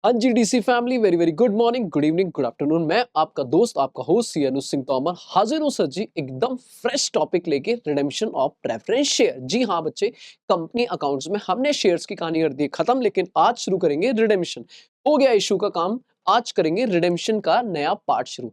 हाँ जी DC family, very very good morning, good evening, good afternoon. मैं आपका दोस्त, आपका होस्ट सी अनुज सिंह तोमर हाजिर हूँ सर जी एकदम फ्रेश टॉपिक लेके, रिडेम्पशन ऑफ प्रेफरेंस शेयर। जी हाँ बच्चे, कंपनी अकाउंट्स में हमने शेयर्स की कहानी कर दी खत्म, लेकिन आज शुरू करेंगे रिडेम्पशन। हो गया इशू का काम, आज करेंगे रिडेम्पशन का नया पार्ट शुरू।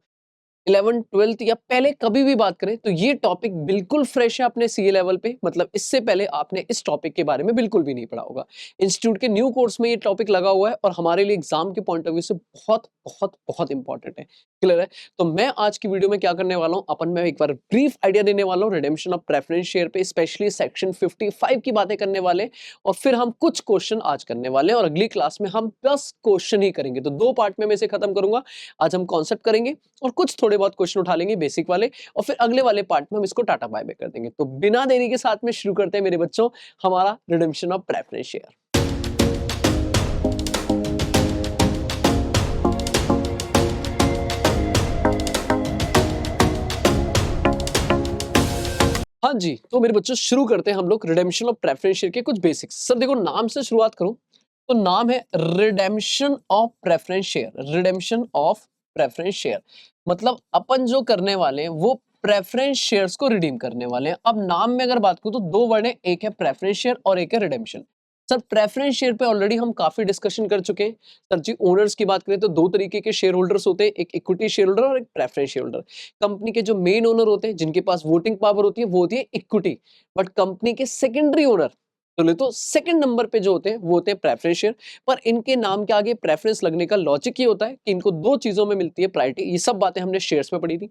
11th 12th या पहले कभी भी बात करें तो ये टॉपिक बिल्कुल फ्रेश है अपने सीए लेवल पे। मतलब इससे पहले आपने इस टॉपिक के बारे में बिल्कुल भी नहीं पढ़ा होगा। इंस्टीट्यूट के न्यू कोर्स में ये टॉपिक लगा हुआ है और हमारे लिए एग्जाम के पॉइंट ऑफ व्यू से बहुत बहुत बहुत इंपॉर्टेंट है। क्लियर है? तो मैं आज की वीडियो में क्या करने वाला हूँ, अपन में एक बार ब्रीफ आइडिया देने वाला हूँ रिडेम्पशन ऑफ प्रेफरेंस शेयर पे, स्पेशली सेक्शन 55 की बातें करने वाले, और फिर हम कुछ क्वेश्चन आज करने वाले हैं और अगली क्लास में हम 10 क्वेश्चन ही करेंगे। तो दो पार्ट में मैं इसे खत्म करूंगा। आज हम कॉन्सेप्ट करेंगे और कुछ थोड़े बहुत क्वेश्चन उठा लेंगे बेसिक वाले, और फिर अगले वाले पार्ट में हम इसको टाटा बाय बाय कर देंगे। तो बिना देरी के साथ में शुरू करते हैं मेरे बच्चों हमारा रिडेम्पशन ऑफ प्रेफरेंस शेयर। हाँ जी, तो मेरे बच्चों शुरू करते हैं हम लोग रिडेम्पशन ऑफ प्रेफरेंस शेयर के कुछ बेसिक्स। सर देखो, नाम से शुरुआत करूं तो नाम है redemption of preference share. Redemption of preference share मतलब अपन जो करने वाले हैं वो प्रेफरेंस शेयर्स को रिडीम करने वाले हैं। अब नाम में अगर बात करूं तो दो वर्ड है, एक है प्रेफरेंस शेयर और एक है रिडेम्पशन। सर प्रेफरेंस शेयर पे ऑलरेडी हम काफी डिस्कशन कर चुके हैं। सर जी ओनर्स की बात करें तो दो तरीके के शेयर होल्डर्स होते हैं, एक इक्विटी शेयर होल्डर और एक प्रेफरेंस शेयर होल्डर। कंपनी के जो मेन ओनर होते हैं, जिनके पास वोटिंग पावर होती है, वो होती है इक्विटी। बट कंपनी के सेकेंडरी ओनर तो सेकंड नंबर पे जो होते हैं वो होते हैं प्रेफरेंस शेयर। पर इनके नाम के आगे प्रेफरेंस लगने का लॉजिक ये होता है कि इनको दो चीजों में मिलती है प्रायोरिटी। ये सब बातें हमने शेयर्स में पढ़ी थी।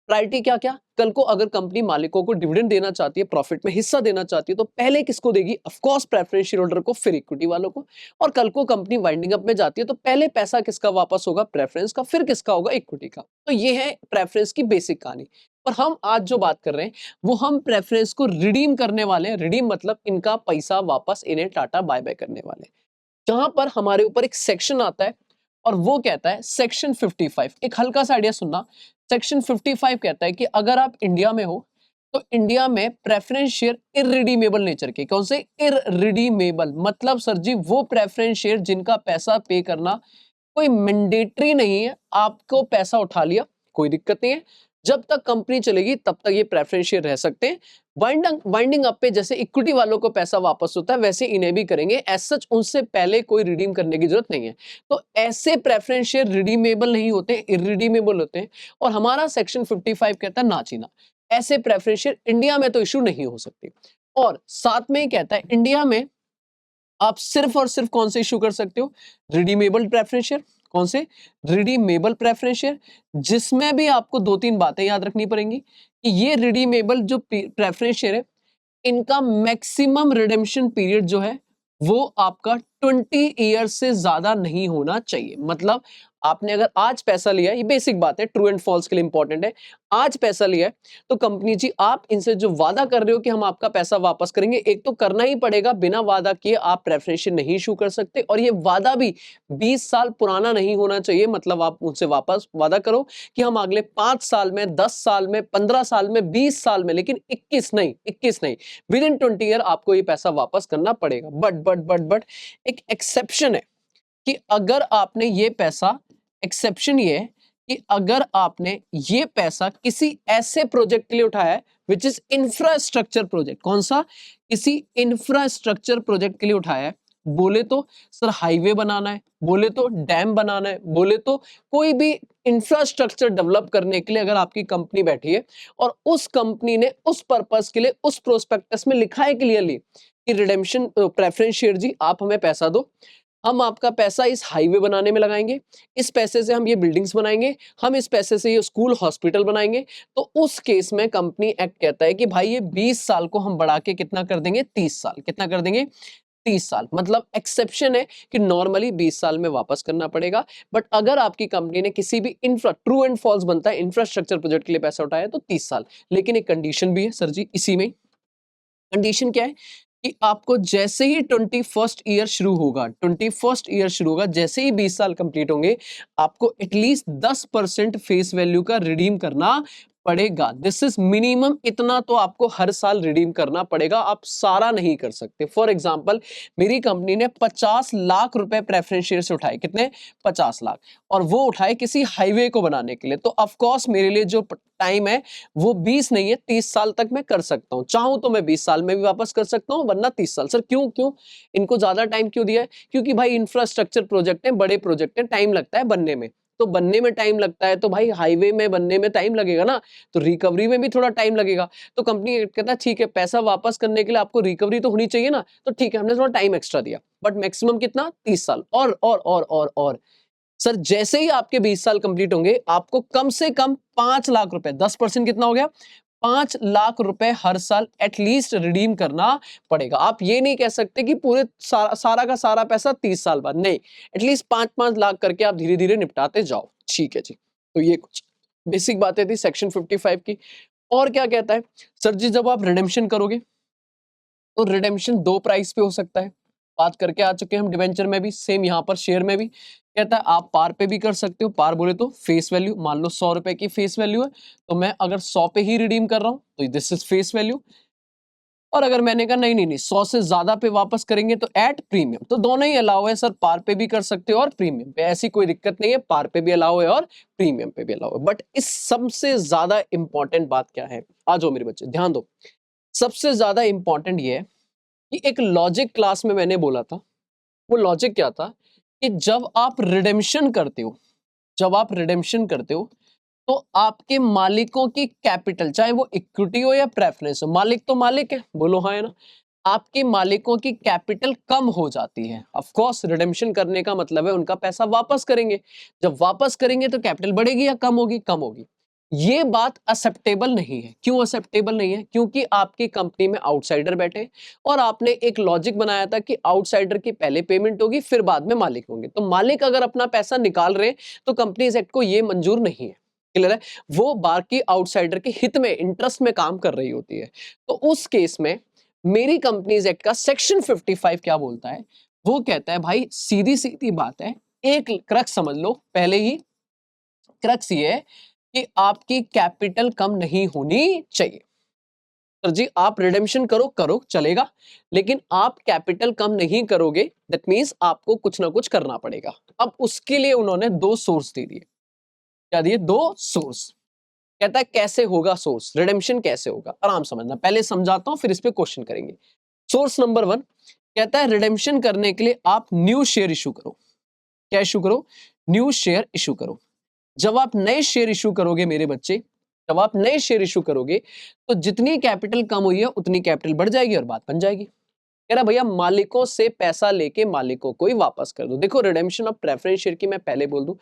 प्रायोरिटी क्या क्या, कल को अगर कंपनी मालिकों को डिविडेंड देना चाहती है, प्रॉफिट में हिस्सा देना चाहती है, तो पहले किसको देगी? Of course preference share holder को, फिर इक्विटी वालों को। और कल को कंपनी वाइंडिंग अप में जाती है तो पहले पैसा किसका वापस होगा? प्रेफरेंस का, फिर किसका होगा? इक्विटी का। तो ये है प्रेफरेंस की बेसिक कहानी। पर हम आज जो बात कर रहे हैं वो हम प्रेफरेंस को रिडीम करने वाले हैं। रिडीम मतलब इनका पैसा वापस इन्हें टाटा बाय बाय करने वाले हैं। जहां पर हमारे ऊपर एक सेक्शन आता है और वो कहता है सेक्शन 55। एक हल्का सा आइडिया सुनना। सेक्शन 55 कहता है कि अगर आप इंडिया में हो तो इंडिया में प्रेफरेंस शेयर इररिडीमेबल नेचर के। कौन से? इररिडीमेबल मतलब सर जी वो प्रेफरेंस शेयर जिनका पैसा पे करना कोई मैंडेटरी नहीं है। आपको पैसा उठा लिया, कोई दिक्कत नहीं है, जब तक कंपनी चलेगी तब तक ये प्रेफरेंस शेयर रह सकते हैं। वाइंडिंग अप पे जैसे इक्विटी वालों को पैसा वापस होता है वैसे इन्हें भी करेंगे। एज सच उनसे पहले कोई रिडीम करने की जरूरत नहीं है। तो ऐसे प्रेफरेंस शेयर रिडीमेबल नहीं होते, इररिडीमेबल होते हैं। और हमारा सेक्शन 55 कहता है ना चीना, ऐसे प्रेफरेंस शेयर इंडिया में तो इशू नहीं हो सकते। और साथ में ही कहता है इंडिया में आप सिर्फ और सिर्फ कौन से इशू कर सकते हो? Redeemable preference share. कौन से? रिडीमेबल प्रेफरेंस शेयर, जिसमें भी आपको दो तीन बातें याद रखनी पड़ेंगी कि ये रिडीमेबल जो प्रेफरेंस शेयर है, इनका मैक्सिमम रिडेम्पशन पीरियड जो है वो आपका 20 ईयर से ज्यादा नहीं होना चाहिए। मतलब आपने अगर आज पैसा लिया, ये बेसिक बात है, ट्रू एंड फॉल्स के लिए इंपॉर्टेंट है। आज पैसा लिया है तो कंपनी जी आप इनसे जो वादा कर रहे हो कि हम आपका पैसा वापस करेंगे, एक तो करना ही पड़ेगा। बिना वादा किए आप प्रेफरेंस नहीं इशू कर सकते, और ये वादा भी 20 साल पुराना नहीं होना चाहिए। मतलब आप उनसे वापस वादा करो कि हम अगले 5 साल में, 10 साल में, 15 साल में, 20 साल में, लेकिन 21 नहीं, विद इन 20 ईयर आपको ये पैसा वापस करना पड़ेगा। बट एक एक्सेप्शन है कि अगर आपने ये पैसा, एक्सेप्शन ये है कि अगर आपने ये पैसा किसी ऐसे प्रोजेक्ट के लिए उठाया है विच इज इंफ्रास्ट्रक्चर प्रोजेक्ट। कौन सा? किसी इंफ्रास्ट्रक्चर प्रोजेक्ट के लिए उठाया है। बोले तो सर हाईवे बनाना है, बोले तो डैम बनाना है, बोले तो कोई भी इंफ्रास्ट्रक्चर डेवलप करने के लिए अगर आपकी कंपनी बैठी है और उस कंपनी ने उस पर्पस के लिए उस प्रोस्पेक्टस में लिखा है क्लियरली कि रिडेम्पशन प्रेफरेंस शेयर जी आप हमें पैसा दो, हम आपका पैसा इस हाईवे बनाने में लगाएंगे, इस पैसे से हम ये बिल्डिंग्स बनाएंगे, हम इस पैसे से ये स्कूल हॉस्पिटल बनाएंगे, तो उस केस में कंपनी एक्ट कहता है कि भाई ये 20 साल को हम बढ़ा के कितना कर देंगे? 30 साल। कितना कर देंगे? 30 साल। मतलब एक्सेप्शन है कि नॉर्मली 20 साल में वापस करना पड़ेगा। बट अगर आपकी कंपनी ने किसी भी ट्रू एंड फॉल्स बनता है, इंफ्रास्ट्रक्चर प्रोजेक्ट के लिए पैसा उठाया तो 30 साल। लेकिन एक कंडीशन भी है सर जी इसी में। कंडीशन क्या है कि आपको जैसे ही 21st ईयर शुरू होगा, 21st ईयर शुरू होगा, जैसे ही 20 साल कंप्लीट होंगे, आपको एटलीस्ट 10% फेस वैल्यू का रिडीम करना पड़ेगा। दिस इज मिनिमम, इतना तो आपको हर साल रिडीम करना पड़ेगा, आप सारा नहीं कर सकते। फॉर एग्जांपल मेरी कंपनी ने 50 लाख रुपए प्रेफरेंस शेयर से उठाए, कितने? 50 लाख, और वो उठाए किसी हाईवे को बनाने के लिए, तो ऑफ कोर्स मेरे लिए जो टाइम है वो 20 नहीं है 30 साल तक मैं कर सकता हूं। चाहूं तो मैं 20 साल में भी वापस कर सकता हूं, वरना 30 साल। सर क्यों क्यों इनको ज्यादा टाइम क्यों दिया है? क्योंकि भाई इंफ्रास्ट्रक्चर प्रोजेक्ट है, बड़े प्रोजेक्ट है, टाइम लगता है बनने में, तो बनने में टाइम लगता है, तो भाई हाईवे में बनने में टाइम लगेगा ना, तो रिकवरी में भी थोड़ा टाइम लगेगा। तो कंपनी कहता है ठीक है, पैसा वापस करने के लिए आपको रिकवरी तो होनी चाहिए ना, तो ठीक है हमने थोड़ा टाइम एक्स्ट्रा दिया, बट मैक्सिमम कितना? 30 साल। और सर जैसे ही आपके 20 साल कंप्लीट होंगे, आपको कम से कम 5 लाख रुपए, 10% कितना हो गया? 5 लाख रुपए हर साल एटलीस्ट रिडीम करना पड़ेगा। आप ये नहीं कह सकते कि पूरे सारा का सारा पैसा 30 साल बाद, नहीं, एटलीस्ट 5-5 लाख करके आप धीरे धीरे निपटाते जाओ। ठीक है जी, तो ये कुछ बेसिक बातें थी सेक्शन 55 की। और क्या कहता है सर जी, जब आप रिडेम्पशन करोगे तो रिडेम्पशन दो प्राइस पे हो सकता है। बात करके आ चुके हैं हम डिवेंचर में भी, सेम यहाँ पर शेयर में भी कहता है आप पार पे भी कर सकते हो। पार बोले तो फेस वैल्यू, मान लो 100 रुपए की फेस वैल्यू है, तो मैं अगर 100 पे ही रिडीम कर रहा हूँ तो दिस इज फेस वैल्यू। और अगर मैंने कहा नहीं नहीं नहीं 100 से ज्यादा पे वापस करेंगे तो एट प्रीमियम, तो दोनों ही अलाउ है सर, पार पे भी कर सकते हो और प्रीमियम पे, ऐसी कोई दिक्कत नहीं है, पार पे भी अलाउ है और प्रीमियम पे भी अलाउ है। बट इस सबसे ज्यादा इंपॉर्टेंट बात क्या है, आ जाओ मेरे बच्चे ध्यान दो, सबसे ज्यादा इंपॉर्टेंट ये है कि एक लॉजिक क्लास में मैंने बोला था, वो लॉजिक क्या था कि जब आप रिडेम्पशन करते हो, जब आप रिडेम्पशन करते हो तो आपके मालिकों की कैपिटल, चाहे वो इक्विटी हो या प्रेफरेंस हो, मालिक तो मालिक है, बोलो हाँ है ना, आपके मालिकों की कैपिटल कम हो जाती है। ऑफ कोर्स रिडेम्पशन करने का मतलब है उनका पैसा वापस करेंगे, जब वापस करेंगे तो कैपिटल बढ़ेगी या कम होगी? कम होगी। ये बात एक्सेप्टेबल नहीं है। क्यों एक्सेप्टेबल नहीं है? क्योंकि आपकी कंपनी में आउटसाइडर बैठे और आपने एक लॉजिक बनाया था कि आउटसाइडर की पहले पेमेंट होगी फिर बाद में मालिक होंगे, तो मालिक अगर अपना पैसा निकाल रहे हैं तो कंपनीज एक्ट को ये मंजूर नहीं है। क्लियर है? वो बाकी आउटसाइडर के हित में, इंटरेस्ट में काम कर रही होती है। तो उस केस में मेरी कंपनीज एक्ट का सेक्शन 55 क्या बोलता है? वो कहता है भाई सीधी सीधी बात है, एक क्रक्स समझ लो पहले ही, क्रक्स ये है कि आपकी कैपिटल कम नहीं होनी चाहिए। सर जी आप रिडेम्पशन करो करो चलेगा, लेकिन आप कैपिटल कम नहीं करोगे, दैट मींस आपको कुछ ना कुछ करना पड़ेगा। अब उसके लिए उन्होंने दो सोर्स दे दिए। क्या दिए? दो सोर्स। कहता है कैसे होगा सोर्स, रिडेम्पशन कैसे होगा, आराम समझना, पहले समझाता हूं फिर इस पे क्वेश्चन करेंगे। सोर्स नंबर 1 कहता है रिडेम्पशन करने के लिए आप न्यू शेयर इशू करो। क्या इशू करो? न्यू शेयर इशू करो। जब आप नए शेयर इशू करोगे मेरे बच्चे, जब आप नए शेयर इशू करोगे तो जितनी कैपिटल कम हुई है उतनी कैपिटल बढ़ जाएगी और बात बन जाएगी। कह रहा भैया मालिकों से पैसा लेके मालिकों को ही वापस कर दो। देखो रिडेम्पशन ऑफ प्रेफरेंस शेयर की मैं पहले बोल दूं,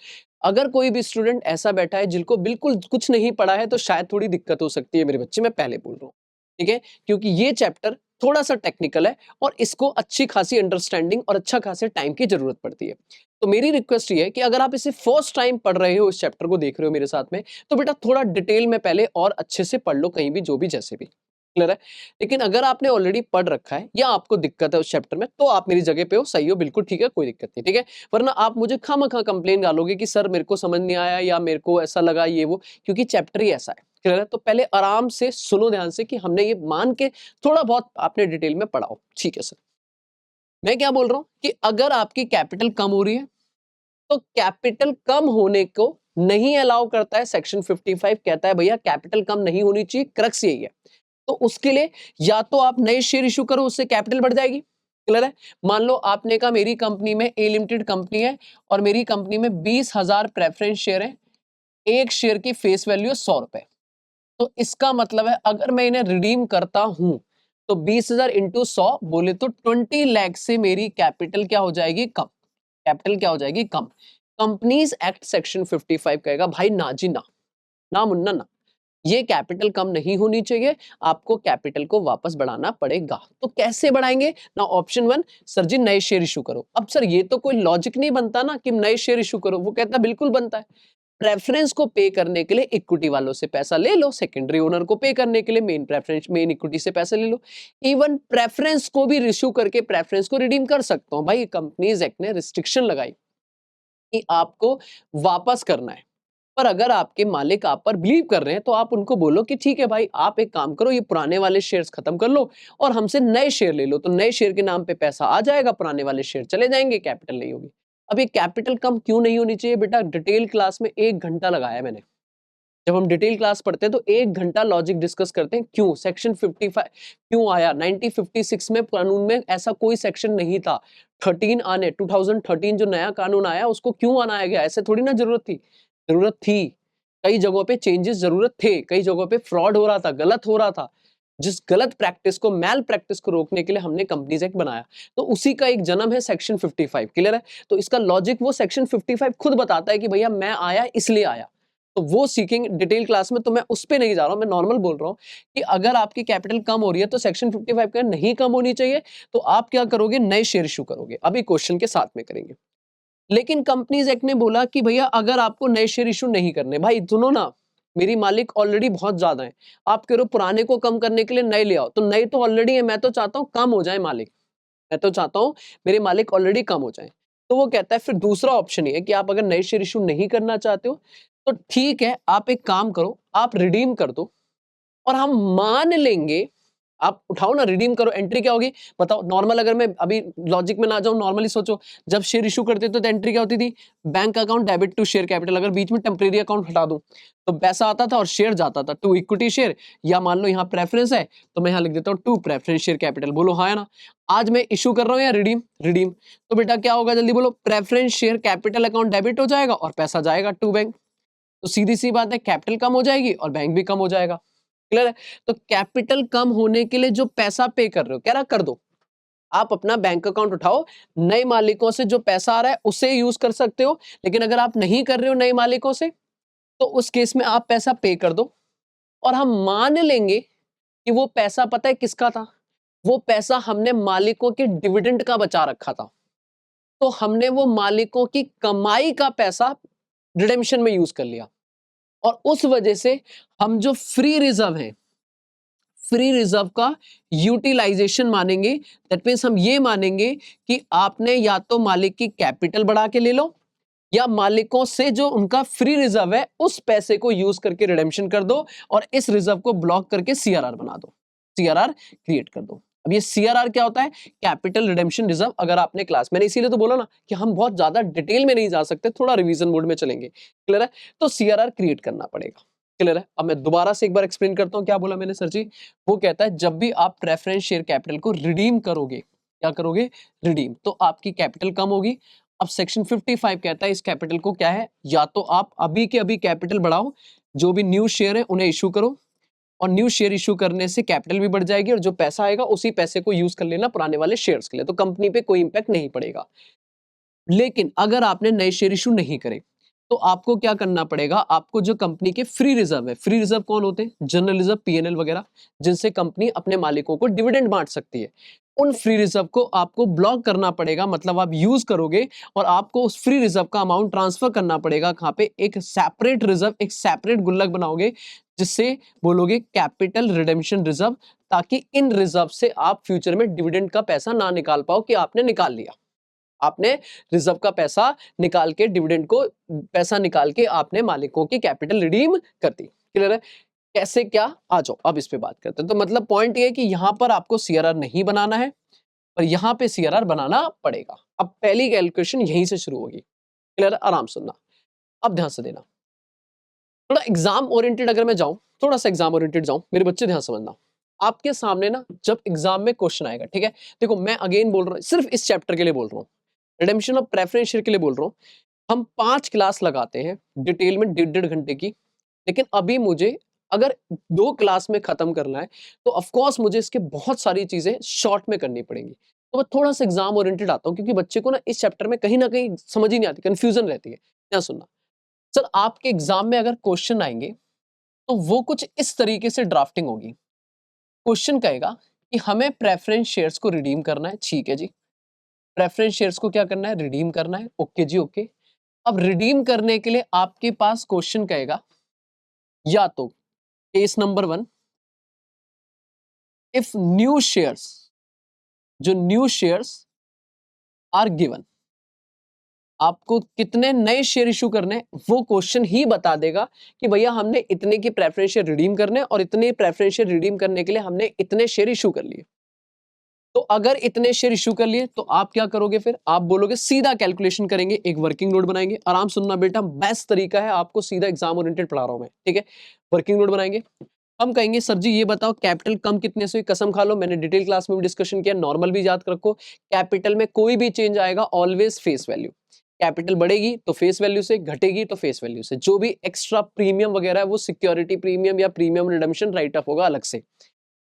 अगर कोई भी स्टूडेंट ऐसा बैठा है जिनको बिल्कुल कुछ नहीं पढ़ा है तो शायद थोड़ी दिक्कत हो सकती है मेरे बच्चे, मैं पहले बोल रहा हूँ, ठीक है, क्योंकि ये चैप्टर थोड़ा सा टेक्निकल है और इसको अच्छी खासी अंडरस्टैंडिंग और अच्छा खासे टाइम की जरूरत पड़ती है। तो मेरी रिक्वेस्ट ये है कि अगर आप इसे फर्स्ट टाइम पढ़ रहे हो, इस चैप्टर को देख रहे हो मेरे साथ में, तो बेटा थोड़ा डिटेल में पहले और अच्छे से पढ़ लो, कहीं भी जो भी जैसे भी। क्लियर है? लेकिन अगर आपने ऑलरेडी पढ़ रखा है या आपको दिक्कत है उस चैप्टर में, तो आप मेरी जगह पे हो, सही हो, बिल्कुल ठीक है, कोई दिक्कत नहीं, ठीक है। वरना आप मुझे खामखा कंप्लेन डालोगे कि सर मेरे को समझ नहीं आया या मेरे को ऐसा लगा ये वो, क्योंकि चैप्टर ही ऐसा है। क्लियर है? तो पहले आराम से सुनो ध्यान से कि हमने ये मान के थोड़ा बहुत आपने डिटेल में पढ़ाओ। ठीक है सर, मैं क्या बोल रहा हूं कि अगर आपकी कैपिटल कम हो रही है तो कैपिटल कम होने को नहीं अलाउ करता है सेक्शन 55, कहता है भैया कैपिटल कम नहीं होनी चाहिए, क्रक्स यही है। तो उसके लिए या तो आप नए शेयर इशू करो, उससे कैपिटल बढ़ जाएगी। क्लियर है? मान लो आपने कहा मेरी कंपनी में ए लिमिटेड कंपनी है और मेरी कंपनी में 20,000 प्रेफरेंस शेयर है, एक शेयर की फेस वैल्यू है 100 रुपए। तो इसका मतलब है अगर मैं इन्हें रिडीम करता हूं तो 20,000 इंटू 100 बोले तो 20 लाख से मेरी कैपिटल क्या हो जाएगी? कम। कैपिटल क्या हो जाएगी? कम। कंपनीज एक्ट सेक्शन 55 कहेगा भाई ना जी ना, ना मुन्ना ना, ये कैपिटल कम नहीं होनी चाहिए, आपको कैपिटल को वापस बढ़ाना पड़ेगा। तो कैसे बढ़ाएंगे ना? ऑप्शन 1 सर जी नए शेयर इशू करो। अब सर ये तो कोई लॉजिक नहीं बनता ना कि नए शेयर इशू करो, वो कहता बिल्कुल बनता है। प्रेफरेंस को पे करने के लिए इक्विटी वालों से पैसा ले लो, सेकेंडरी ओनर को पे करने के लिए मेन प्रेफरेंस मेन इक्विटी से पैसा ले लो, इवन प्रेफरेंस को भी इश्यू करके प्रेफरेंस को रिडीम कर सकता हूं। भाई कंपनीज एक्ट ने रिस्ट्रिक्शन लगाई कि आपको वापस करना है, पर अगर आपके मालिक आप पर बिलीव कर रहे हैं तो आप उनको बोलो कि ठीक है भाई, आप एक काम करो, ये पुराने वाले शेयर्स खत्म कर लो और हमसे नए शेयर ले लो, तो नए शेयर के नाम पे पैसा आ जाएगा, पुराने वाले शेयर चले जाएंगे, कैपिटल नहीं होगी। अब ये कैपिटल कम क्यों नहीं होनी चाहिए बेटा, डिटेल क्लास में 1 घंटा लगाया मैंने। जब हम डिटेल क्लास पढ़ते हैं तो 1 घंटा लॉजिक डिस्कस करते हैं, क्यों सेक्शन 55 क्यों आया, 1956 में कानून में ऐसा कोई सेक्शन नहीं था, 13 आने 2013 जो नया कानून आया उसको क्यों बनाया गया, ऐसे थोड़ी ना जरूरत थी, जरूरत थी, कई जगहों पे चेंजेस जरूरत थे, कई जगहों पे फ्रॉड हो रहा था, गलत हो रहा था, जिस गलत प्रैक्टिस को, मैल प्रैक्टिस को रोकने के लिए हमने कंपनीज एक्ट बनाया, तो उसी का एक जन्म है सेक्शन 55। क्लियर है, तो इसका लॉजिक वो सेक्शन 55 खुद बताता है कि भैया मैं आया इसलिए आया, तो वो सीखेंगे डिटेल क्लास में, तो मैं उस पे नहीं जा रहा हूं, मैं नॉर्मल बोल रहा हूं कि अगर आपकी कैपिटल कम हो रही है तो सेक्शन 55 का नहीं कम होनी चाहिए, तो आप क्या करोगे, नए शेयर इशू करोगे, अभी क्वेश्चन के साथ में करेंगे। लेकिन कंपनीज एक्ट ने बोला कि भैया अगर आपको नए शेयर इशू नहीं करने, भाई सुनो ना, मेरी मालिक ऑलरेडी बहुत ज्यादा है, आप कह रहे हो पुराने को कम करने के लिए नए ले आओ, तो नए तो ऑलरेडी है, मैं तो चाहता हूं कम हो जाए मालिक, मैं तो चाहता हूं मेरे मालिक ऑलरेडी कम हो जाए। तो वो कहता है फिर दूसरा ऑप्शन ये है कि आप अगर नए शेयर इशू नहीं करना चाहते हो तो ठीक है, आप एक काम करो, आप रिडीम कर दो और हम मान लेंगे, आप उठाओ ना, रिडीम करो, एंट्री क्या होगी बताओ। नॉर्मल अगर मैं अभी लॉजिक में ना जाऊं, नॉर्मली सोचो, जब शेयर इशू करते थे तो एंट्री क्या होती थी, bank account debit to share capital, अगर बीच में टेम्परेरी अकाउंट हटा दूं तो पैसा आता था और शेयर जाता था, टू इक्विटी शेयर, या मान लो यहाँ प्रेफरेंस है तो मैं यहाँ लिख देता हूँ टू प्रेफरेंस शेयर कैपिटल, बोलो हाँ है ना। आज मैं इशू कर रहा हूँ या रिडीम, रिडीम, तो बेटा क्या होगा जल्दी बोलो, preference share capital account debit हो जाएगा और पैसा जाएगा टू बैंक, तो सीधी सी बात है, कैपिटल कम हो जाएगी और बैंक भी कम हो जाएगा। क्लियर है, तो कैपिटल कम होने के लिए जो पैसा पे कर रहे हो, कह रहा कर दो, आप अपना बैंक अकाउंट उठाओ, नए मालिकों से जो पैसा आ रहा है उसे यूज कर सकते हो, लेकिन अगर आप नहीं कर रहे हो नए मालिकों से तो उस केस में आप पैसा पे कर दो और हम मान लेंगे कि वो पैसा पता है किसका था, वो पैसा हमने मालिकों के डिविडेंड का बचा रखा था, तो हमने वो मालिकों की कमाई का पैसा रिडेम्पशन में यूज कर लिया, और उस वजह से हम जो फ्री रिजर्व है, फ्री रिजर्व का यूटिलाइजेशन मानेंगे, दैट मीन्स हम ये मानेंगे कि आपने या तो मालिक की कैपिटल बढ़ा के ले लो या मालिकों से जो उनका फ्री रिजर्व है उस पैसे को यूज करके रिडेम्पशन कर दो और इस रिजर्व को ब्लॉक करके सीआरआर बना दो, सीआरआर क्रिएट कर दो। अब ये सीआरआर क्या होता है, कैपिटल रिडेम्पशन रिजर्व, अगर आपने क्लास, मैंने इसीलिए तो बोला ना कि हम बहुत ज्यादा डिटेल में नहीं जा सकते, थोड़ा रिवीजन मोड में चलेंगे। क्लियर है, तो सीआरआर क्रिएट करना पड़ेगा। क्लियर है, अब मैं दोबारा से एक बार एक्सप्लेन करता हूं क्या बोला मैंने सर जी। वो कहता है जब भी आप प्रेफरेंस शेयर कैपिटल को रिडीम करोगे, क्या करोगे, रिडीम, तो आपकी कैपिटल कम होगी। अब सेक्शन 55 कहता है इस कैपिटल को क्या है, या तो आप अभी के अभी कैपिटल बढ़ाओ, जो भी न्यू शेयर है उन्हें इशू करो, और न्यू शेयर इशू करने से कैपिटल भी बढ़ जाएगी और जो पैसा आएगा उसी पैसे को यूज कर लेना पुराने वाले शेयर्स के लिए, तो कंपनी पे कोई इंपैक्ट नहीं पड़ेगा। लेकिन अगर आपने नए शेयर इशू नहीं करे तो आपको क्या करना पड़ेगा, आपको जो कंपनी के फ्री रिजर्व है, फ्री रिजर्व कौन होते हैं, जनरल रिजर्व, पीएनएल वगैरह, जिनसे कंपनी अपने मालिकों को डिविडेंड बांट सकती है, उन फ्री रिजर्व को आपको ब्लॉक करना पड़ेगा, मतलब आप यूज करोगे और आपको उस फ्री रिजर्व का अमाउंट ट्रांसफर करना पड़ेगा कहां पे, एक सेपरेट रिजर्व, एक सेपरेट गुल्लक बनाओगे जिससे बोलोगे कैपिटल रिडेम्पशन रिजर्व, ताकि इन रिजर्व से आप फ्यूचर में डिविडेंड का पैसा ना निकाल पाओ कि आपने निकाल लिया, आपने रिजर्व का पैसा निकाल के, डिविडेंड को पैसा निकाल के आपने मालिकों की कैपिटल रिडीम कर दी। क्लियर है, कैसे क्या, आ जाओ अब इस पे बात करते हैं। तो मतलब पॉइंट ये है कि यहां पर आपको सीआरआर नहीं बनाना है और यहां पे सीआरआर बनाना पड़ेगा। अब पहली कैलकुलेशन यहीं से शुरू होगी। क्लियर है, आराम सुनना, अब ध्यान से देना, थोड़ा एग्जाम ओरिएंटेड अगर मैं जाऊं, थोड़ा सा एग्जाम ओरिएंटेड जाऊं, मेरे बच्चे ध्यान समझना, आपके सामने ना जब एग्जाम में क्वेश्चन आएगा, ठीक है, देखो मैं अगेन बोल रहा हूं, सिर्फ इस चैप्टर के लिए बोल रहा हूं, रिडेम्पशन ऑफ प्रेफरेंस शेयर के लिए बोल रहा हूं। हम 5 क्लास लगाते हैं डिटेल में, 1.5 घंटे की, लेकिन अभी मुझे अगर 2 क्लास में खत्म करना है तो ऑफ कोर्स मुझे इसके बहुत सारी चीजें शॉर्ट में करनी पड़ेंगी, तो मैं थोड़ा सा एग्जाम ओरिएंटेड आता हूं क्योंकि बच्चे को ना इस चैप्टर में कहीं ना कहीं समझ ही नहीं आती, कंफ्यूजन रहती है। क्या सुनना सर, आपके एग्जाम में अगर क्वेश्चन आएंगे तो वो कुछ इस तरीके से ड्राफ्टिंग होगी, क्वेश्चन कहेगा कि हमें प्रेफरेंस शेयर्स को रिडीम करना है, ठीक है जी, प्रेफरेंस शेयर्स को क्या करना है, रिडीम करना है, ओके जी ओके। अब रिडीम करने के लिए आपके पास क्वेश्चन कहेगा, या तो case number 1, if new shares, जो न्यू शेयर्स आर गिवन, आपको कितने नए शेयर इशू करने हैं, वो क्वेश्चन ही बता देगा कि भैया हमने इतने की प्रेफरेंस शेयर रिडीम करने हैं और इतने प्रेफरेंस शेयर रिडीम करने के लिए हमने इतने शेयर इशू कर लिए। तो अगर इतने शेयर इशू कर लिए तो आप क्या करोगे, फिर आप बोलोगे सीधा कैलकुलेशन करेंगे, एक वर्किंग नोट बनाएंगे। आराम सुनना बेटा, बेस्ट तरीका है, आपको सीधा एग्जाम ओरिएंटेड पढ़ा रहा हूं मैं, ठीक है। वर्किंग नोट बनाएंगे, हम कहेंगे सर जी ये बताओ कैपिटल कम कितने से हुई, कसम खा लो मैंने डिटेल क्लास में भी डिस्कशन किया, नॉर्मल भी याद रखो, कैपिटल में कोई भी चेंज आएगा ऑलवेज फेस वैल्यू। कैपिटल बढ़ेगी तो फेस वैल्यू से, घटेगी तो फेस वैल्यू से। जो भी एक्स्ट्रा प्रीमियम वगैरह है वो सिक्योरिटी प्रीमियम या प्रीमियम रिडम्पशन राइट ऑफ होगा अलग से।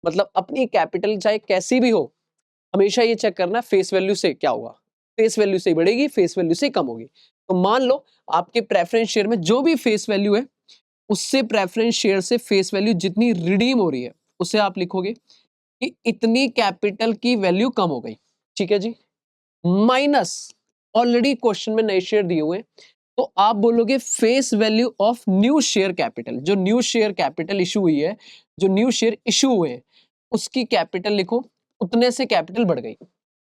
मतलब अपनी कैपिटल चाहे कैसी भी हो, हमेशा ये चेक करना फेस वैल्यू से क्या होगा, फेस वैल्यू से बढ़ेगी, फेस वैल्यू से कम होगी। तो मान लो आपके प्रेफरेंस शेयर में जो भी फेस वैल्यू है, उससे प्रेफरेंस शेयर से फेस वैल्यू जितनी रिडीम हो रही है उसे आप लिखोगे कि इतनी कैपिटल की वैल्यू कम हो गई, ठीक है जी, माइनस ऑलरेडी क्वेश्चन में नए शेयर दिए हुए हैं, तो आप बोलोगे face value of new share capital. जो न्यू शेयर कैपिटल इशू हुई है, जो न्यू शेयर इशू हुए हैं, उसकी कैपिटल लिखो, उतने से कैपिटल बढ़ गई।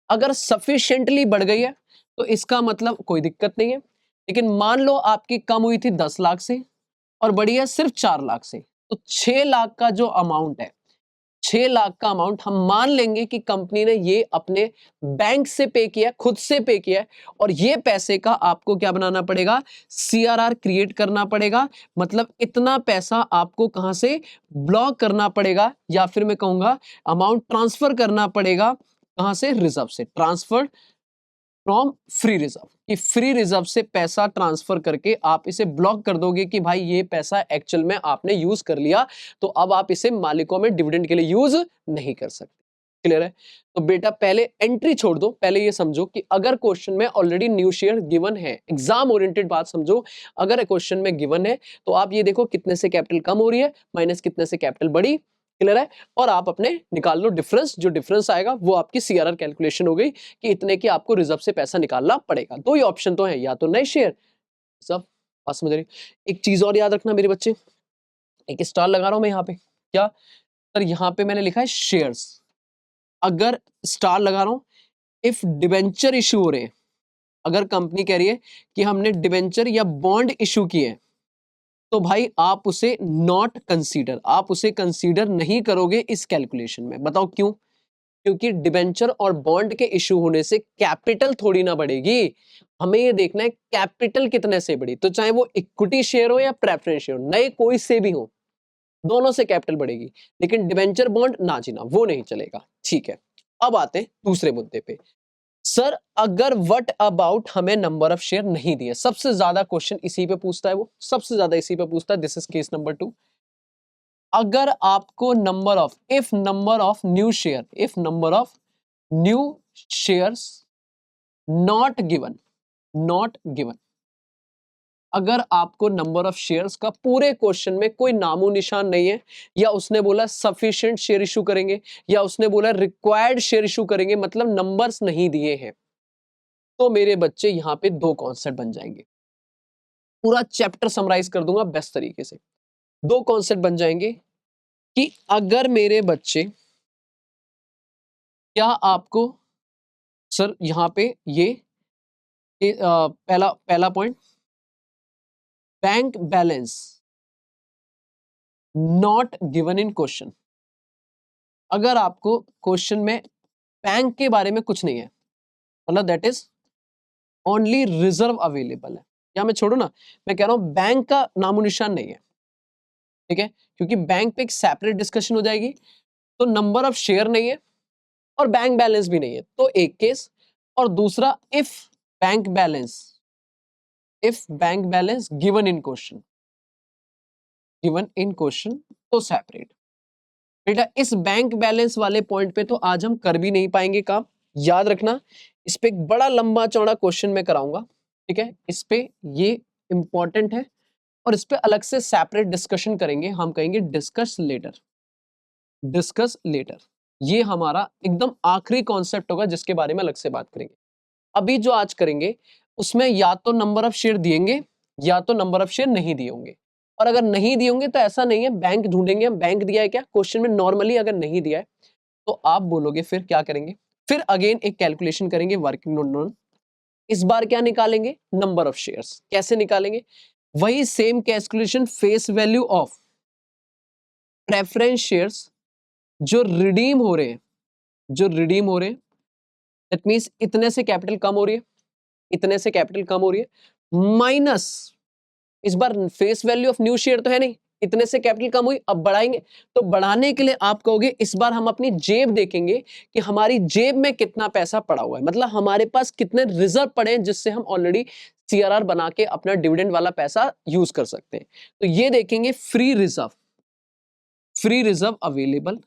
अगर सफिशिएंटली बढ़ गई है तो इसका मतलब कोई दिक्कत नहीं है। लेकिन मान लो आपकी कम हुई थी 10 लाख से और बढ़ी है सिर्फ 4 लाख से, तो 6 लाख का जो अमाउंट है, 6 लाख का अमाउंट हम मान लेंगे कि कंपनी ने ये अपने बैंक से पे किया, खुद से पे किया है, और ये पैसे का आपको क्या बनाना पड़ेगा, सीआरआर क्रिएट करना पड़ेगा। मतलब इतना पैसा आपको कहां से ब्लॉक करना पड़ेगा, या फिर मैं कहूंगा अमाउंट ट्रांसफर करना पड़ेगा, कहां से, रिजर्व से। ट्रांसफर फ्रॉम फ्री रिजर्व, कि फ्री रिजर्व से पैसा ट्रांसफर करके आप इसे ब्लॉक कर दोगे कि भाई ये पैसा एक्चुअल में आपने यूज कर लिया, तो अब आप इसे मालिकों में डिविडेंड के लिए यूज नहीं कर सकते। क्लियर है? तो बेटा पहले एंट्री छोड़ दो, पहले ये समझो कि अगर क्वेश्चन में ऑलरेडी न्यू शेयर गिवन है, एग्जाम ओरिएंटेड बात समझो, अगर क्वेश्चन में गिवन है तो आप ये देखो कितने से कैपिटल कम हो रही है, माइनस कितने से कैपिटल बढ़ी। क्लियर है? और आप अपने निकाल लो डिफरेंस, जो डिफरेंस आएगा वो आपकी सीआरआर कैलकुलेशन हो गई कि इतने की आपको रिजर्व से पैसा निकालना पड़ेगा। दो ही ऑप्शन तो है, या तो नए शेयर, सब बात समझ रही। एक चीज और याद रखना मेरे बच्चे, एक स्टार लगा रहा हूं मैं यहाँ पे, क्या सर, यहाँ पे मैंने लिखा है शेयर्स, अगर स्टार लगा रहा हूं इफ डिबेंचर इशू हो रहे हैं, अगर कंपनी कह रही है कि हमने डिबेंचर या बॉन्ड इशू किए हैं, तो भाई आप उसे नॉट कंसीडर, आप उसे कंसीडर नहीं करोगे इस कैलकुलेशन में। बताओ क्यों? क्योंकि डिबेंचर और बॉन्ड के इशू होने से कैपिटल थोड़ी ना बढ़ेगी, हमें ये देखना है कैपिटल कितने से बढ़ी। तो चाहे वो इक्विटी शेयर हो या प्रेफरेंस शेयर हो, नए कोई से भी हो, दोनों से कैपिटल बढ़ेगी। लेकिन डिबेंचर बॉन्ड ना जीना, वो नहीं चलेगा। ठीक है, अब आते हैं दूसरे मुद्दे पे। सर अगर व्हाट अबाउट हमें नंबर ऑफ शेयर नहीं दिए, सबसे ज्यादा क्वेश्चन इसी पे पूछता है, वो सबसे ज्यादा इसी पे पूछता है। This is case number 2। अगर आपको number of, if number of new share, if number of new shares not given, not given, अगर आपको नंबर ऑफ शेयर्स का पूरे क्वेश्चन में कोई नामो निशान नहीं है, या उसने बोला सफिशिएंट शेयर इशू करेंगे, या उसने बोला रिक्वायर्ड शेयर इशू करेंगे, मतलब नंबर्स नहीं दिए हैं, तो मेरे बच्चे यहां पे दो कॉन्सेप्ट बन जाएंगे। पूरा चैप्टर समराइज कर दूंगा बेस्ट तरीके से। दो कॉन्सेप्ट बन जाएंगे कि अगर मेरे बच्चे, क्या आपको सर यहां पे ये पहला पहला point, bank balance not given in question. अगर आपको क्वेश्चन में बैंक के बारे में कुछ नहीं है, मतलब that is only reserve available है, या मैं छोड़ू ना, मैं कह रहा हूं बैंक का नामो निशान नहीं है, ठीक है, क्योंकि बैंक पे एक सेपरेट डिस्कशन हो जाएगी। तो नंबर ऑफ शेयर नहीं है और बैंक बैलेंस भी नहीं है, तो एक केस। और दूसरा, if bank balance, if bank balance given in question, given in question, तो सेपरेट। बेटा इस बैंक बैलेंस वाले पॉइंट पे तो आज हम कर भी नहीं पाएंगे काम, याद रखना। इस पे एक बड़ा लंबा चौड़ा क्वेश्चन मैं कराऊंगा, ठीक है, इस पे ये इंपॉर्टेंट है, और इस पे अलग से सेपरेट डिस्कशन करेंगे, हम कहेंगे डिस्कस लेटर, डिस्कस लेटर। ये हमारा एकदम आखिरी कॉन्सेप्ट होगा जिसके बारे में अलग से बात करेंगे। अभी जो आज करेंगे उसमें या तो नंबर ऑफ शेयर दिएंगे, या तो नंबर ऑफ शेयर नहीं दिए होंगे। और अगर नहीं दिए होंगे तो ऐसा नहीं है, बैंक ढूंढेंगे हम, बैंक दिया है क्या क्वेश्चन में, नॉर्मली अगर नहीं दिया है तो आप बोलोगे फिर क्या करेंगे, फिर अगेन एक कैलकुलेशन करेंगे वर्किंग नोट, इस बार क्या निकालेंगे, नंबर ऑफ शेयर्स। कैसे निकालेंगे, वही same calculation, face value of preference shares जो रिडीम हो रहे हैं, जो रिडीम हो रहे हैं, दैट मींस इतने से कैपिटल कम हो रही है, इतने से कैपिटल कम हो रही है, माइनस इस बार face value of new share तो है नहीं, इतने से कैपिटल कम हुई, अब बढ़ाएंगे। तो बढ़ाने के लिए आप कहोगे इस बार हम अपनी जेब देखेंगे कि हमारी जेब में कितना पैसा पड़ा हुआ है, मतलब हमारे पास कितने रिजर्व पड़े हैं जिससे हम ऑलरेडी सीआरआर बना के अपना डिविडेंड वाला पैसा यूज कर सकते हैं। तो ये देखेंगे free reserve, free reserve available.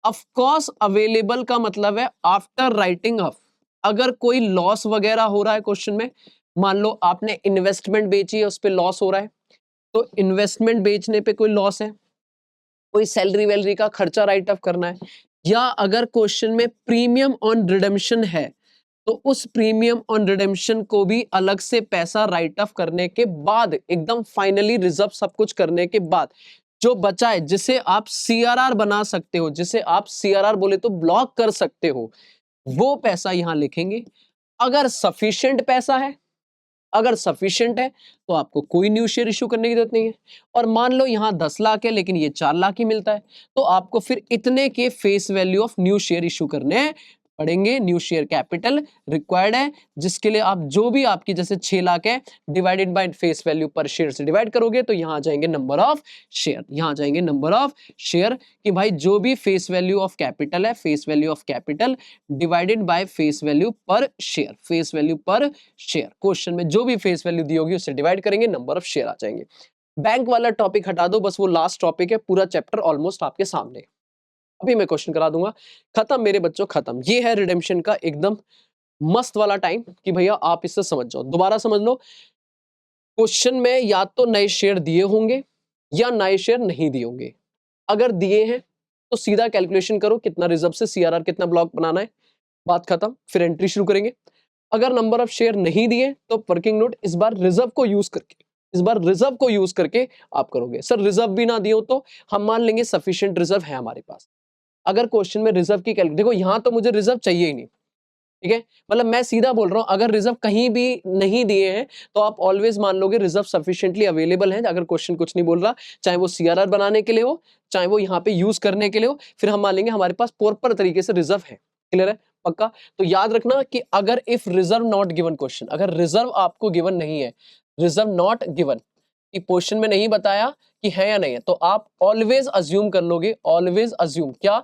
Of course available का मतलब है आफ्टर राइटिंग ऑफ, अगर कोई लॉस वगैरह हो रहा है क्वेश्चन में, मान लो आपने इन्वेस्टमेंट बेची है, उस पर लॉस हो रहा है, तो इन्वेस्टमेंट बेचने पे कोई लॉस है, कोई सैलरी वैलरी का खर्चा राइट ऑफ करना है, या अगर क्वेश्चन में प्रीमियम ऑन रिडेम्पशन है तो उस प्रीमियम ऑन रिडेम्पशन को भी अलग से पैसा राइट ऑफ करने के बाद, एकदम फाइनली रिजर्व सब कुछ करने के बाद जो बचा है, जिसे आप सीआरआर बना सकते हो, जिसे आप सीआरआर बोले तो ब्लॉक कर सकते हो, वो पैसा यहां लिखेंगे। अगर सफिशिएंट पैसा है, अगर सफिशिएंट है तो आपको कोई न्यू शेयर इशू करने की जरूरत नहीं है। और मान लो यहां 10 लाख है लेकिन ये 4 लाख ही मिलता है, तो आपको फिर इतने के face value of new share issue करने पड़ेंगे। न्यू शेयर कैपिटल रिक्वायर्ड है, जिसके लिए आप जो भी आपकी जैसे 6 लाख है डिवाइडेड बाय फेस वैल्यू पर शेयर से डिवाइड करोगे तो यहां आ जाएंगे नंबर ऑफ शेयर, यहां आ जाएंगे नंबर ऑफ शेयर, कि भाई जो भी फेस वैल्यू ऑफ कैपिटल है, face value of capital divided by face value पर शेयर, फेस वैल्यू पर शेयर, क्वेश्चन में जो भी फेस वैल्यू दी होगी उससे डिवाइड करेंगे, नंबर ऑफ शेयर आ जाएंगे। बैंक वाला टॉपिक हटा दो, बस वो लास्ट टॉपिक है, पूरा चैप्टर ऑलमोस्ट आपके सामने, अभी मैं क्वेश्चन करा दूंगा, खत्म मेरे बच्चों खत्म। ये है रिडेम्पशन का एकदम मस्त वाला टाइम कि भैया आप इससे समझ जाओ, दोबारा समझ लो। क्वेश्चन में या तो नए शेयर दिए होंगे या नए शेयर नहीं दिए होंगे, अगर दिए हैं तो सीधा कैलकुलेशन करो कितना रिजर्व से सीआरआर कितना ब्लॉक बनाना है, बात खत्म, फिर एंट्री शुरू करेंगे। अगर नंबर ऑफ शेयर नहीं दिए तो वर्किंग नोट इस बार रिजर्व को यूज करके, इस बार रिजर्व को यूज करके आप करोगे। सर रिजर्व भी ना दियो तो हम मान लेंगे सफिशिएंट रिजर्व है हमारे पास। अगर क्वेश्चन में रिजर्व की कैलकुलेशन, देखो यहां तो मुझे रिजर्व चाहिए ही नहीं, ठीक है, मतलब मैं सीधा बोल रहा हूं, अगर रिजर्व कहीं भी नहीं दिए हैं तो आप ऑलवेज मान लोगे रिजर्व सफिशिएंटली अवेलेबल है। अगर क्वेश्चन कुछ नहीं बोल रहा, चाहे वो सीआरआर बनाने के लिए हो, चाहे वो यहाँ पे यूज करने के लिए हो, फिर हम मान लेंगे हमारे पास प्रॉपर तरीके से रिजर्व है। क्लियर है, पक्का। तो याद रखना कि अगर if reserve not given question, अगर रिजर्व आपको गिवन नहीं है, रिजर्व नॉट गिवन कि क्वेश्चन में नहीं बताया कि है या नहीं है, तो आप ऑलवेज अज्यूम कर लोगे, ऑलवेज अज्यूम क्या,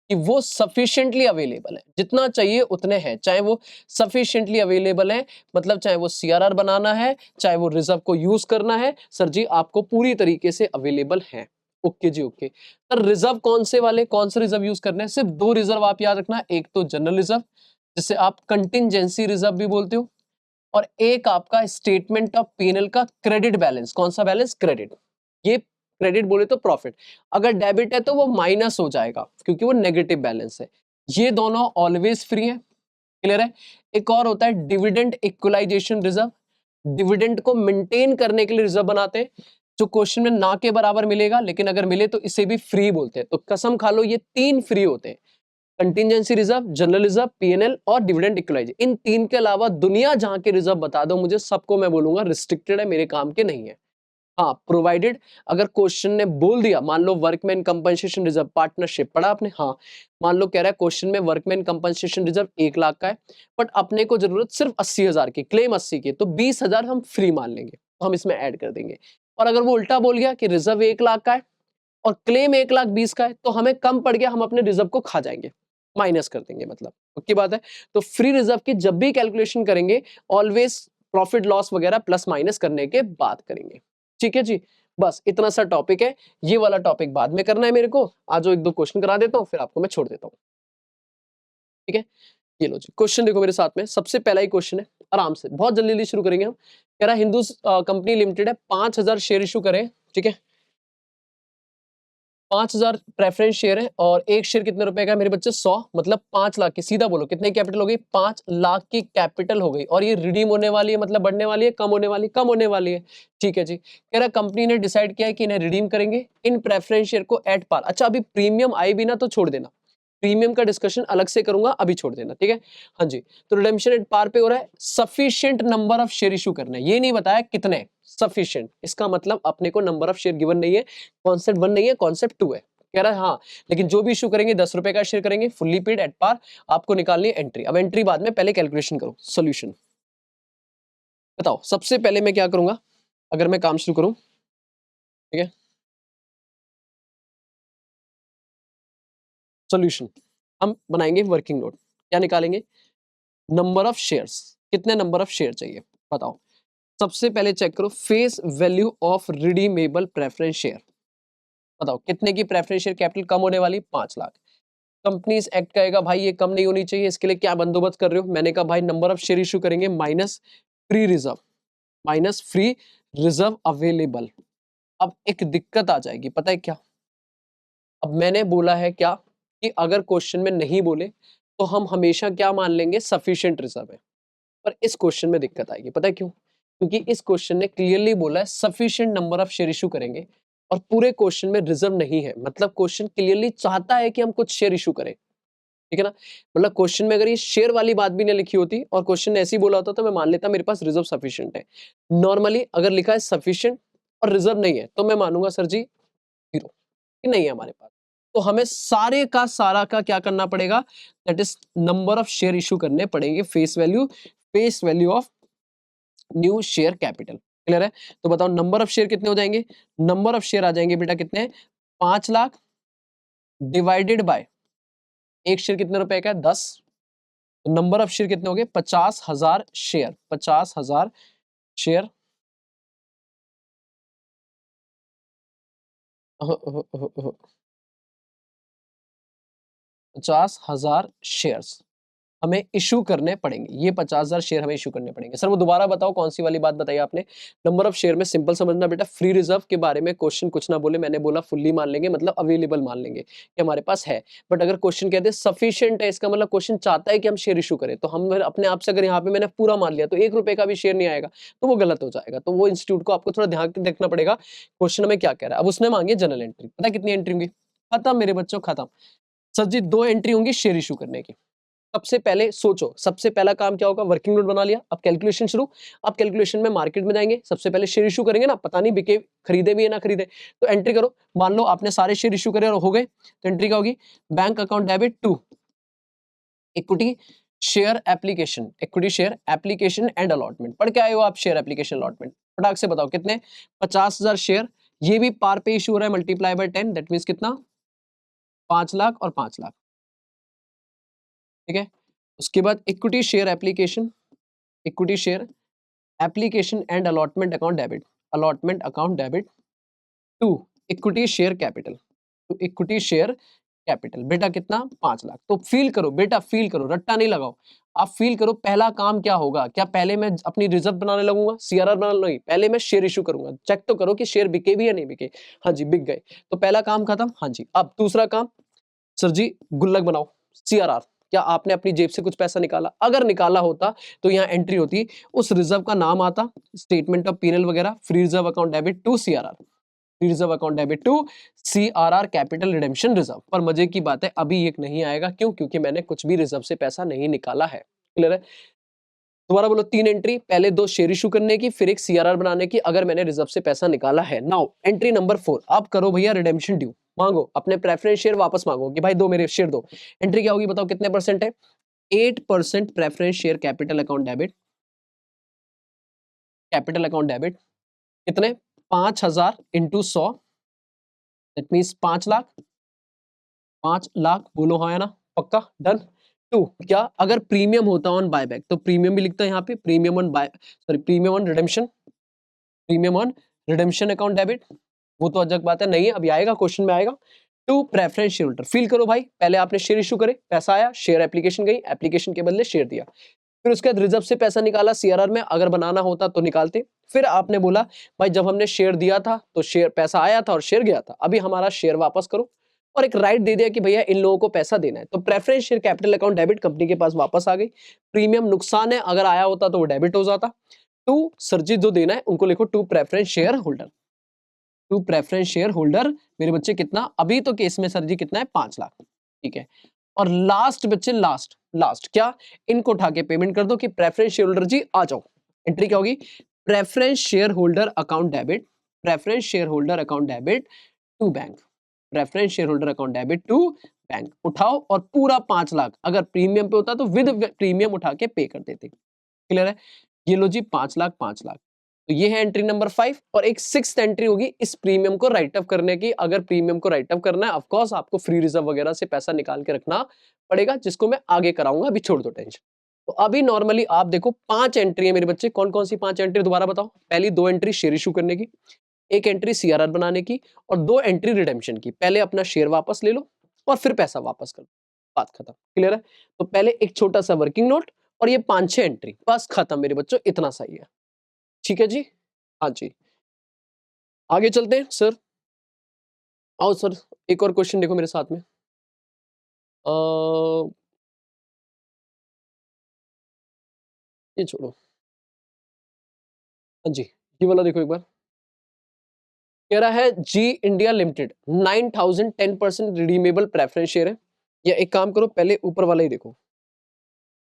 कि वो सफिशिएंटली अवेलेबल है, जितना चाहिए उतने हैं, चाहे वो सफिशिएंटली अवेलेबल है, मतलब चाहे वो सीआरआर बनाना है, चाहे वो रिजर्व को यूज करना है, सर जी आपको पूरी तरीके से अवेलेबल है। ओके जी ओके। सर रिजर्व कौन से वाले, कौन से रिजर्व यूज करने हैं, सिर्फ दो रिजर्व आप याद रखना, एक तो जनरल रिजर्व जिसे आप कंटिंजेंसी रिजर्व भी बोलते हो, और एक आपका स्टेटमेंट ऑफ पीएनएल का क्रेडिट बैलेंस। कौन सा बैलेंस, क्रेडिट। ये क्रेडिट बोले तो प्रॉफिट, अगर डेबिट है तो वो माइनस हो जाएगा क्योंकि वो नेगेटिव बैलेंस है। ये दोनों ऑलवेज फ्री है। क्लियर है। एक और होता है डिविडेंड इक्वलाइजेशन रिजर्व, डिविडेंड को मेंटेन करने के लिए रिजर्व बनाते हैं, जो क्वेश्चन में ना के बराबर मिलेगा लेकिन अगर मिले तो इसे भी फ्री बोलते हैं। तो कसम खा लो ये तीन फ्री होते हैं, contingency reserve, general reserve, PNL और डिविडेंड इक्वलाइजेशन। इन तीन के अलावा दुनिया जहां के रिजर्व बता दो मुझे, सबको मैं बोलूंगा रिस्ट्रिक्टेड है, मेरे काम के नहीं है। हाँ प्रोवाइडेड, अगर क्वेश्चन ने बोल दिया, मान लो वर्कमैन कंपनसेशन रिजर्व पार्टनरशिप पढ़ा आपने, हाँ मान लो कह रहा है क्वेश्चन में वर्कमैन कंपनसेशन रिजर्व 1 लाख का है, बट अपने को जरूरत सिर्फ 80,000 की, क्लेम 80 की, तो 20,000 हम फ्री मान लेंगे, तो हम इसमें ऐड कर देंगे। और अगर वो उल्टा बोल गया कि रिजर्व 1 लाख का है और क्लेम 1,20,000 का है, तो हमें कम पड़ गया, हम अपने रिजर्व को खा जाएंगे, माइनस कर देंगे, मतलब ओके बात है। तो फ्री रिजर्व की जब भी कैलकुलेशन करेंगे ऑलवेज प्रॉफिट लॉस वगैरह प्लस माइनस करने के बाद करेंगे। ठीक है जी, बस इतना सा टॉपिक है, ये वाला टॉपिक बाद में करना है मेरे को। आज एक दो क्वेश्चन करा देता हूँ फिर आपको मैं छोड़ देता हूँ। ठीक है, ये लो जी क्वेश्चन देखो मेरे साथ में। सबसे पहला ही क्वेश्चन है, आराम से बहुत जल्दी जल्दी शुरू करेंगे हम। कह रहा है हिंदू कंपनी लिमिटेड है, 5,000 शेयर इशू करें, ठीक है, 5,000 प्रेफरेंस शेयर है और एक शेयर कितने रुपए का है मेरे बच्चे, 100, मतलब 5 लाख की, सीधा बोलो कितने कैपिटल हो गई, 5 लाख की कैपिटल हो गई। और ये रिडीम होने वाली है, मतलब बढ़ने वाली है, कम होने वाली, कम होने वाली है। ठीक है जी, कह रहा कंपनी ने डिसाइड किया है कि इन्हें रिडीम करेंगे इन प्रेफरेंस शेयर को एट पार। अच्छा अभी प्रीमियम आई भी ना तो छोड़ देना, प्रीमियम का डिस्कशन अलग से करूंगा, अभी छोड़ देना, ठीक है। हाँ जी, तो रिडेम्पशन एट पार पे हो रहा है, sufficient number of share issue करना है, ये नहीं बताया कितने, सफिशिएंट, इसका मतलब अपने को नंबर ऑफ शेयर गिवन नहीं है, कॉन्सेप्ट 1 नहीं है, कॉन्सेप्ट 2 है, कह रहा है हाँ, लेकिन जो भी इशू करेंगे 10 रुपए का शेयर करेंगे, फुल्ली पेड एट पार, आपको निकालनी है एंट्री। अब एंट्री बाद में, पहले कैलकुलेशन करो, सोल्यूशन बताओ। सबसे पहले मैं क्या करूंगा, अगर मैं काम शुरू करूं, ठीक है, सोल्यूशन हम बनाएंगे वर्किंग नोट, क्या निकालेंगे, नंबर ऑफ शेयर्स, कितने नंबर ऑफ शेयर चाहिए बताओ। सबसे पहले चेक करो face value of redeemable preference share, बताओ कितने की प्रेफरेंस शेयर कैपिटल कम होने वाली, 5 लाख। कंपनीज एक्ट कहेगा भाई ये कम नहीं होनी चाहिए, इसके लिए क्या बंदोबस्त कर रहे हो, मैंने कहा भाई नंबर ऑफ शेयर इशू करेंगे minus free reserve, minus free reserve available. अब एक दिक्कत आ जाएगी, पता है क्या, अब मैंने बोला है क्या कि अगर क्वेश्चन में नहीं बोले तो हम हमेशा क्या मान लेंगे, सफिशिएंट रिजर्व है, पर इस क्वेश्चन में दिक्कत आएगी, पता है क्यों, क्योंकि इस क्वेश्चन ने क्लियरली बोला है sufficient number of share issue करेंगे, और पूरे क्वेश्चन में रिजर्व नहीं है, मतलब क्वेश्चन क्लियरली चाहता है कि हम कुछ शेयर इशू करें, ठीक है ना। मतलब क्वेश्चन में अगर ये शेयर वाली बात भी नहीं लिखी होती और क्वेश्चन ने ऐसे ही बोला होता तो मैं मान लेता मेरे पास रिजर्व सफिशिएंट है। नॉर्मली अगर लिखा है सफिशिएंट और रिजर्व नहीं है तो मैं मानूंगा सर जी जीरो, कि नहीं है हमारे पास। तो हमें सारे का सारा का क्या करना पड़ेगा, that is number of share issue करने पड़ेंगे, face value of new share capital, clear है। तो बताओ नंबर ऑफ शेयर कितने हो जाएंगे, नंबर ऑफ शेयर आ जाएंगे बेटा कितने, 5 लाख डिवाइडेड बाय एक शेयर कितने रुपए का है, 10, तो नंबर ऑफ शेयर कितने हो गए, 50,000 शेयर, 50,000 शेयर, 50,000 शेयर्स हमें इशू करने पड़ेंगे, ये 50,000 शेयर हमें इशू करने पड़ेंगे। सर वो दोबारा बताओ कौन सी वाली बात बताई आपने, नंबर ऑफ शेयर में सिंपल समझना बेटा, फ्री रिजर्व के बारे में क्वेश्चन कुछ ना बोले, मैंने बोला फुल्ली मान लेंगे, मतलब अवेलेबल मान लेंगे कि हमारे पास है। बट अगर क्वेश्चन कहते हैं सफिशिएंट है, इसका मतलब क्वेश्चन चाहता है कि हम शेयर इशू करें, तो हम अपने आप से अगर यहाँ पे मैंने पूरा मान लिया तो 1 रुपए का भी शेयर नहीं आएगा, तो वो गलत हो जाएगा। तो वो इंस्टीट्यूट को आपको थोड़ा ध्यान रखना पड़ेगा क्वेश्चन में क्या कह रहा है। अब उसने मांगी जनरल एंट्री, पता कितनी एंट्री होंगी, खत्म मेरे बच्चों खत्म। सर जी 2 एंट्री होंगी शेयर इशू करने की। सबसे पहले सोचो, सबसे पहला काम क्या होगा, वर्किंग नोट बना लिया, अब कैलकुलेशन शुरू। अब कैलकुलेशन में मार्केट में जाएंगे, सबसे पहले शेयर इशू करेंगे ना, पता नहीं बिके, खरीदे भी है ना खरीदे, तो एंट्री करो। मान लो आपने सारे शेयर इशू करे और हो गए, तो एंट्री क्या होगी, bank account debit to equity share application, equity share application and allotment. पढ़ के आए हो आप शेयर एप्लीकेशन अलॉटमेंट, फटाक से बताओ कितने, 50,000 शेयर, ये भी पार पे इशू हो रहा है, मल्टीप्लाई बाय 10, दैट मीन्स कितना, 5 लाख और 5 लाख, ठीक है। उसके बाद equity share application, equity share application and allotment account debit to equity share capital, तो इक्विटी शेयर कैपिटल बेटा कितना, 5 लाख। तो फील करो बेटा, फील करो, रट्टा नहीं लगाओ, आप फील करो पहला काम क्या होगा, क्या पहले मैं अपनी रिजर्व बनाने लगूंगा, सीआरआर बनाने नहीं, पहले मैं शेयर इशू करूंगा, चेक तो करो कि शेयर बिके भी या नहीं बिके, हाँ जी बिक गए, तो पहला काम खत्म। हाँ जी, अब दूसरा काम, सर जी गुल्लक बनाओ, सीआरआर, क्या आपने अपनी जेब से कुछ पैसा निकाला, अगर निकाला होता तो यहाँ एंट्री होती, उस रिजर्व का नाम आता, स्टेटमेंट ऑफ पीएनएल वगैरह, free reserve account debit to CRR, free reserve account debit to CRR capital redemption reserve. पर मजे की बात है अभी ये नहीं आएगा, क्यों, क्योंकि मैंने कुछ भी रिजर्व से पैसा नहीं निकाला है, क्लियर है। दोबारा बोलो, 3 एंट्री, पहले 2 शेयर इशू करने की, फिर एक सीआरआर बनाने की, अगर मैंने रिजर्व से पैसा निकाला है। नाउ एंट्री नंबर 4, अब करो भैया रिडेम्पशन ड्यू, मांगो अपने प्रेफरेंस शेयर वापस मांगो कि भाई दो मेरे शेयर दो। एंट्री क्या होगी बताओ, कितने परसेंट है, 8% preference share capital account debit, capital account debit कितने, 5,000 into 100, that means 5 lakh, 5 lakh बोलो हाँ या ना, पक्का डन। टू क्या, अगर प्रीमियम होता ऑन बायबैक तो प्रीमियम भी लिखता है यहाँ पे, premium on buy, sorry premium on redemption, premium on redemption account debit, वो तो अलग बात है, नहीं है अभी आएगा क्वेश्चन में आएगा। To preference share holder, feel करो भाई, पहले आपने शेयर इशू करे, पैसा आया, शेयर एप्लीकेशन गई, एप्लीकेशन के बदले शेयर दिया, फिर उसके बाद रिजर्व से पैसा निकाला सीआरआर में, अगर बनाना होता तो निकालते, फिर आपने बोला भाई जब हमने शेयर दिया था तो शेयर पैसा आया था और शेयर गया था, अभी हमारा शेयर वापस करो, और एक राइट दे दिया कि भैया इन लोगों को पैसा देना है, तो preference share capital account debit company के पास वापस आ गई। प्रीमियम नुकसान है, अगर आया होता तो वो डेबिट हो जाता। टू सर्जी जो देना है उनको लिखो, to preference share holder, to preference share holder मेरे बच्चे कितना, अभी तो केस में सर जी कितना है, 5 लाख, ठीक है। और लास्ट बच्चे लास्ट लास्ट क्या, इनको उठा के पेमेंट कर दो कि प्रेफरेंस शेयर होल्डर जी आ जाओ। एंट्री क्या होगी, preference share holder account debit, preference share holder account debit to bank, preference share holder account debit to bank. उठाओ और पूरा 5 लाख, अगर प्रीमियम पे होता तो विद प्रीमियम उठा के पे कर देते। क्लियर है, ये लो जी 5 लाख 5 लाख। तो ये है एंट्री नंबर 5। और एक सिक्स्थ एंट्री होगी इस प्रीमियम को राइट ऑफ करने की। अगर प्रीमियम को राइट ऑफ करना है, ऑफ कोर्स आपको फ्री रिजर्व वगैरह से पैसा निकाल के रखना पड़ेगा, जिसको मैं आगे कराऊंगा, अभी छोड़ दो टेंशन। तो अभी नॉर्मली आप देखो 5 एंट्री है मेरे बच्चे। कौन कौन सी 5 एंट्री दोबारा बताओ। पहली 2 एंट्री शेयर इशू करने की, एक एंट्री सीआरआर बनाने की, और 2 एंट्री रिडेम्पशन की। पहले अपना शेयर वापस ले लो और फिर पैसा वापस कर दो, बात खत्म। क्लियर है, तो पहले एक छोटा सा वर्किंग नोट और ये 5-6 एंट्री, बस खत्म मेरे बच्चों, इतना सही है। ठीक है जी, हाँ जी, आगे चलते हैं सर। आओ सर, एक और क्वेश्चन देखो मेरे साथ में। ये छोड़ो, हाँ जी, ये वाला देखो एक बार। कह रहा है जी India limited 9000 10% redeemable preference share है। या एक काम करो, पहले ऊपर वाला ही देखो,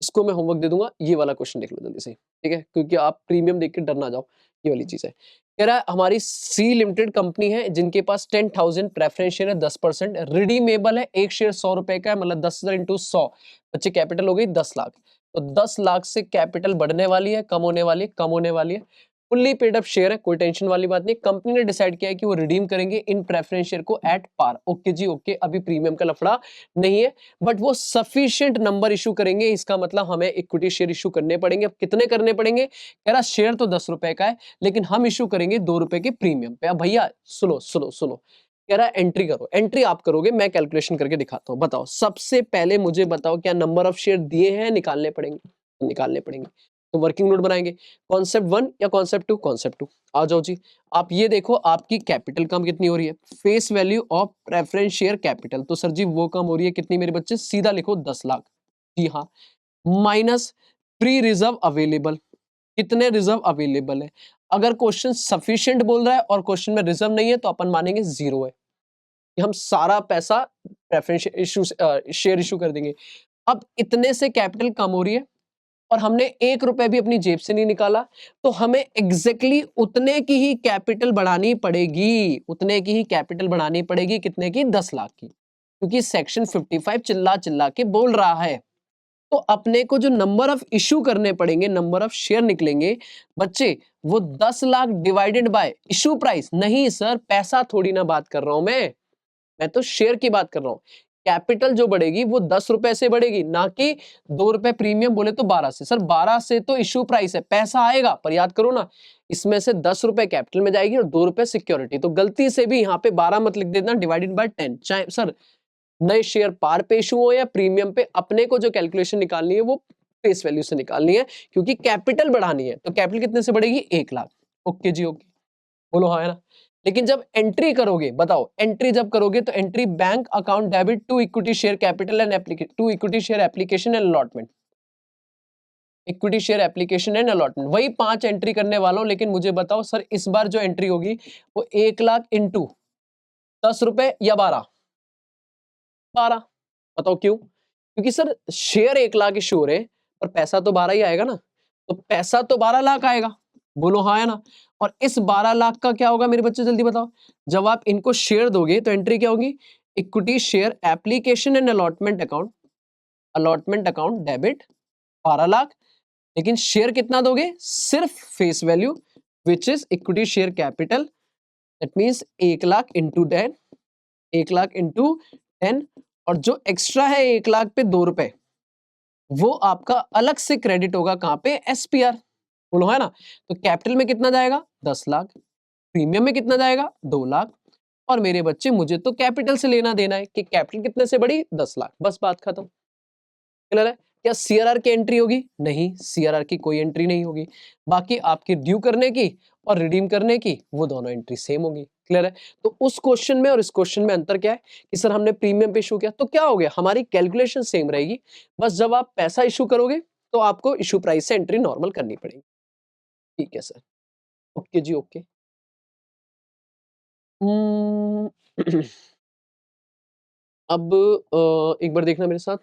इसको मैं होमवर्क दे दूंगा, ये वाला क्वेश्चन देख लो जल्दी से, ठीक है, क्योंकि आप प्रीमियम देख के डर ना जाओ, ये वाली चीज है। कह रहा है हमारी सी लिमिटेड कंपनी है जिनके पास 10,000 प्रेफरेंस शेयर है, 10% रिडीमेबल है, एक शेयर 100 रुपए का है, मतलब 10,000 इंटू 100, बच्चे कैपिटल हो गई 10 लाख। तो 10 लाख से कैपिटल बढ़ने वाली है, कम होने वाली है, कम होने वाली है। फुल्ली पेड अप शेयर है, कोई टेंशन वाली बात नहीं। कंपनी ने डिसाइड किया है कि वो रिडीम करेंगे इन प्रेफरेंस शेयर को एट पार। ओके जी ओके, अभी प्रीमियम का लफड़ा नहीं है, बट वो सफिशिएंट नंबर इशू करेंगे। इसका मतलब हमें इक्विटी शेयर इशू करने पड़ेंगे। अब कितने करने पड़ेंगे, कह रहा शेयर तो 10 रुपए का है, लेकिन हम इशू करेंगे 2 रुपए के प्रीमियम पे। अब भैया सुनो सुनो सुनो, कह रहा है एंट्री करो। एंट्री आप करोगे, मैं कैलकुलेशन करके दिखाता हूं। बताओ सबसे पहले मुझे बताओ, क्या नंबर ऑफ शेयर दिए हैं, निकालने पड़ेंगे, निकालने पड़ेंगे। तो वर्किंग नोट बनाएंगे, कॉन्सेप्ट 1 या कॉन्सेप्ट 2, कॉन्सेप्ट 2। आ जाओ जी, आप ये देखो आपकी कैपिटल कम कितनी हो रही है, face value of preference share capital. तो सर जी वो कम हो रही है कितनी मेरे बच्चे, सीधा लिखो 10 लाख। जी हाँ, माइनस फ्री रिजर्व अवेलेबल, कितने रिजर्व अवेलेबल है। अगर क्वेश्चन सफिशिएंट बोल रहा है और क्वेश्चन में रिजर्व नहीं है, तो अपन मानेंगे जीरो है, कि हम सारा पैसा प्रेफरेंस इशू शेयर इशू कर देंगे। अब इतने से कैपिटल कम हो रही है और हमने 1 रुपए भी अपनी जेब से नहीं निकाला, तो हमें एग्जैक्टली उतने की ही कैपिटल बढ़ानी पड़ेगी, उतने की ही कैपिटल बढ़ानी पड़ेगी। कितने की, 10 लाख की, क्योंकि सेक्शन 55 चिल्ला चिल्ला के बोल रहा है। तो अपने को जो नंबर ऑफ इशू करने पड़ेंगे, नंबर ऑफ शेयर निकलेंगे बच्चे, वो 10 lakh divided by issue price. नहीं सर, पैसा थोड़ी ना बात कर रहा हूं मैं तो शेयर की बात कर रहा हूं। कैपिटल जो बढ़ेगी वो 10 रुपए से बढ़ेगी, ना कि 2 रुपए प्रीमियम बोले तो 12 से। सर 12 से तो इशू प्राइस है, पैसा आएगा, पर याद करो ना, इसमें से 10 रुपए कैपिटल में जाएगी और 2 रुपए सिक्योरिटी। तो गलती से भी यहाँ पे 12 मत लिख देना, डिवाइडेड बाय 10। चाहे सर नए शेयर पार पे इशू हो या प्रीमियम पे, अपने को जो कैलकुलेशन निकालनी है वो फेस वैल्यू से निकालनी है, क्योंकि कैपिटल बढ़ानी है। तो कैपिटल कितने से बढ़ेगी, 1 लाख। ओके जी ओके, बोलो हाँ है ना। लेकिन जब एंट्री करोगे, बताओ एंट्री जब करोगे, तो entry bank account debit to equity share capital and application, to equity share application and allotment, equity share application and allotment, वही 5 एंट्री करने वाला हूं। लेकिन मुझे बताओ सर, इस बार जो एंट्री होगी वो 1 लाख इंटू 10 रुपए या 12, 12। बताओ क्यों, क्योंकि सर शेयर 1 लाख इशू हो रहे हैं, पर पैसा तो 12 ही आएगा ना। तो पैसा तो 12 लाख आएगा, बोलो हाँ है ना। और इस 12 लाख का क्या होगा मेरे बच्चे, जल्दी बताओ। जब आप इनको शेयर दोगे तो एंट्री क्या होगी, equity share application and allotment account, allotment account debit 12 lakh. लेकिन शेयर कितना दोगे, सिर्फ face value, which is equity share capital, that means 1 lakh into 10, 1 lakh into 10। और जो एक्स्ट्रा है 1 लाख पे 2 रुपए, वो आपका अलग से क्रेडिट होगा, कहां पे, एसपीआर, बोलो है ना। तो कैपिटल में कितना जाएगा, 10 लाख, प्रीमियम में कितना जाएगा, 2 लाख। और मेरे बच्चे मुझे तो कैपिटल से लेना देना है, कि कैपिटल कितने से बढ़ी, 10 लाख, बस बात खत्म। क्लियर है। क्या सीआरआर की एंट्री होगी, नहीं, सीआरआर की कोई एंट्री नहीं होगी। बाकी आपकी ड्यू करने की और रिडीम करने की, वो दोनों एंट्री सेम होगी। क्लियर है। तो उस क्वेश्चन में और इस क्वेश्चन में अंतर क्या है, कि सर हमने प्रीमियम पे इशू किया, तो क्या हो गया, हमारी कैलकुलेशन सेम रहेगी। बस जब आप पैसा इशू करोगे, तो आपको इशू प्राइस से एंट्री नॉर्मल करनी पड़ेगी। ठीक है सर, ओके जी ओके। हम्म, अब एक बार देखना मेरे साथ,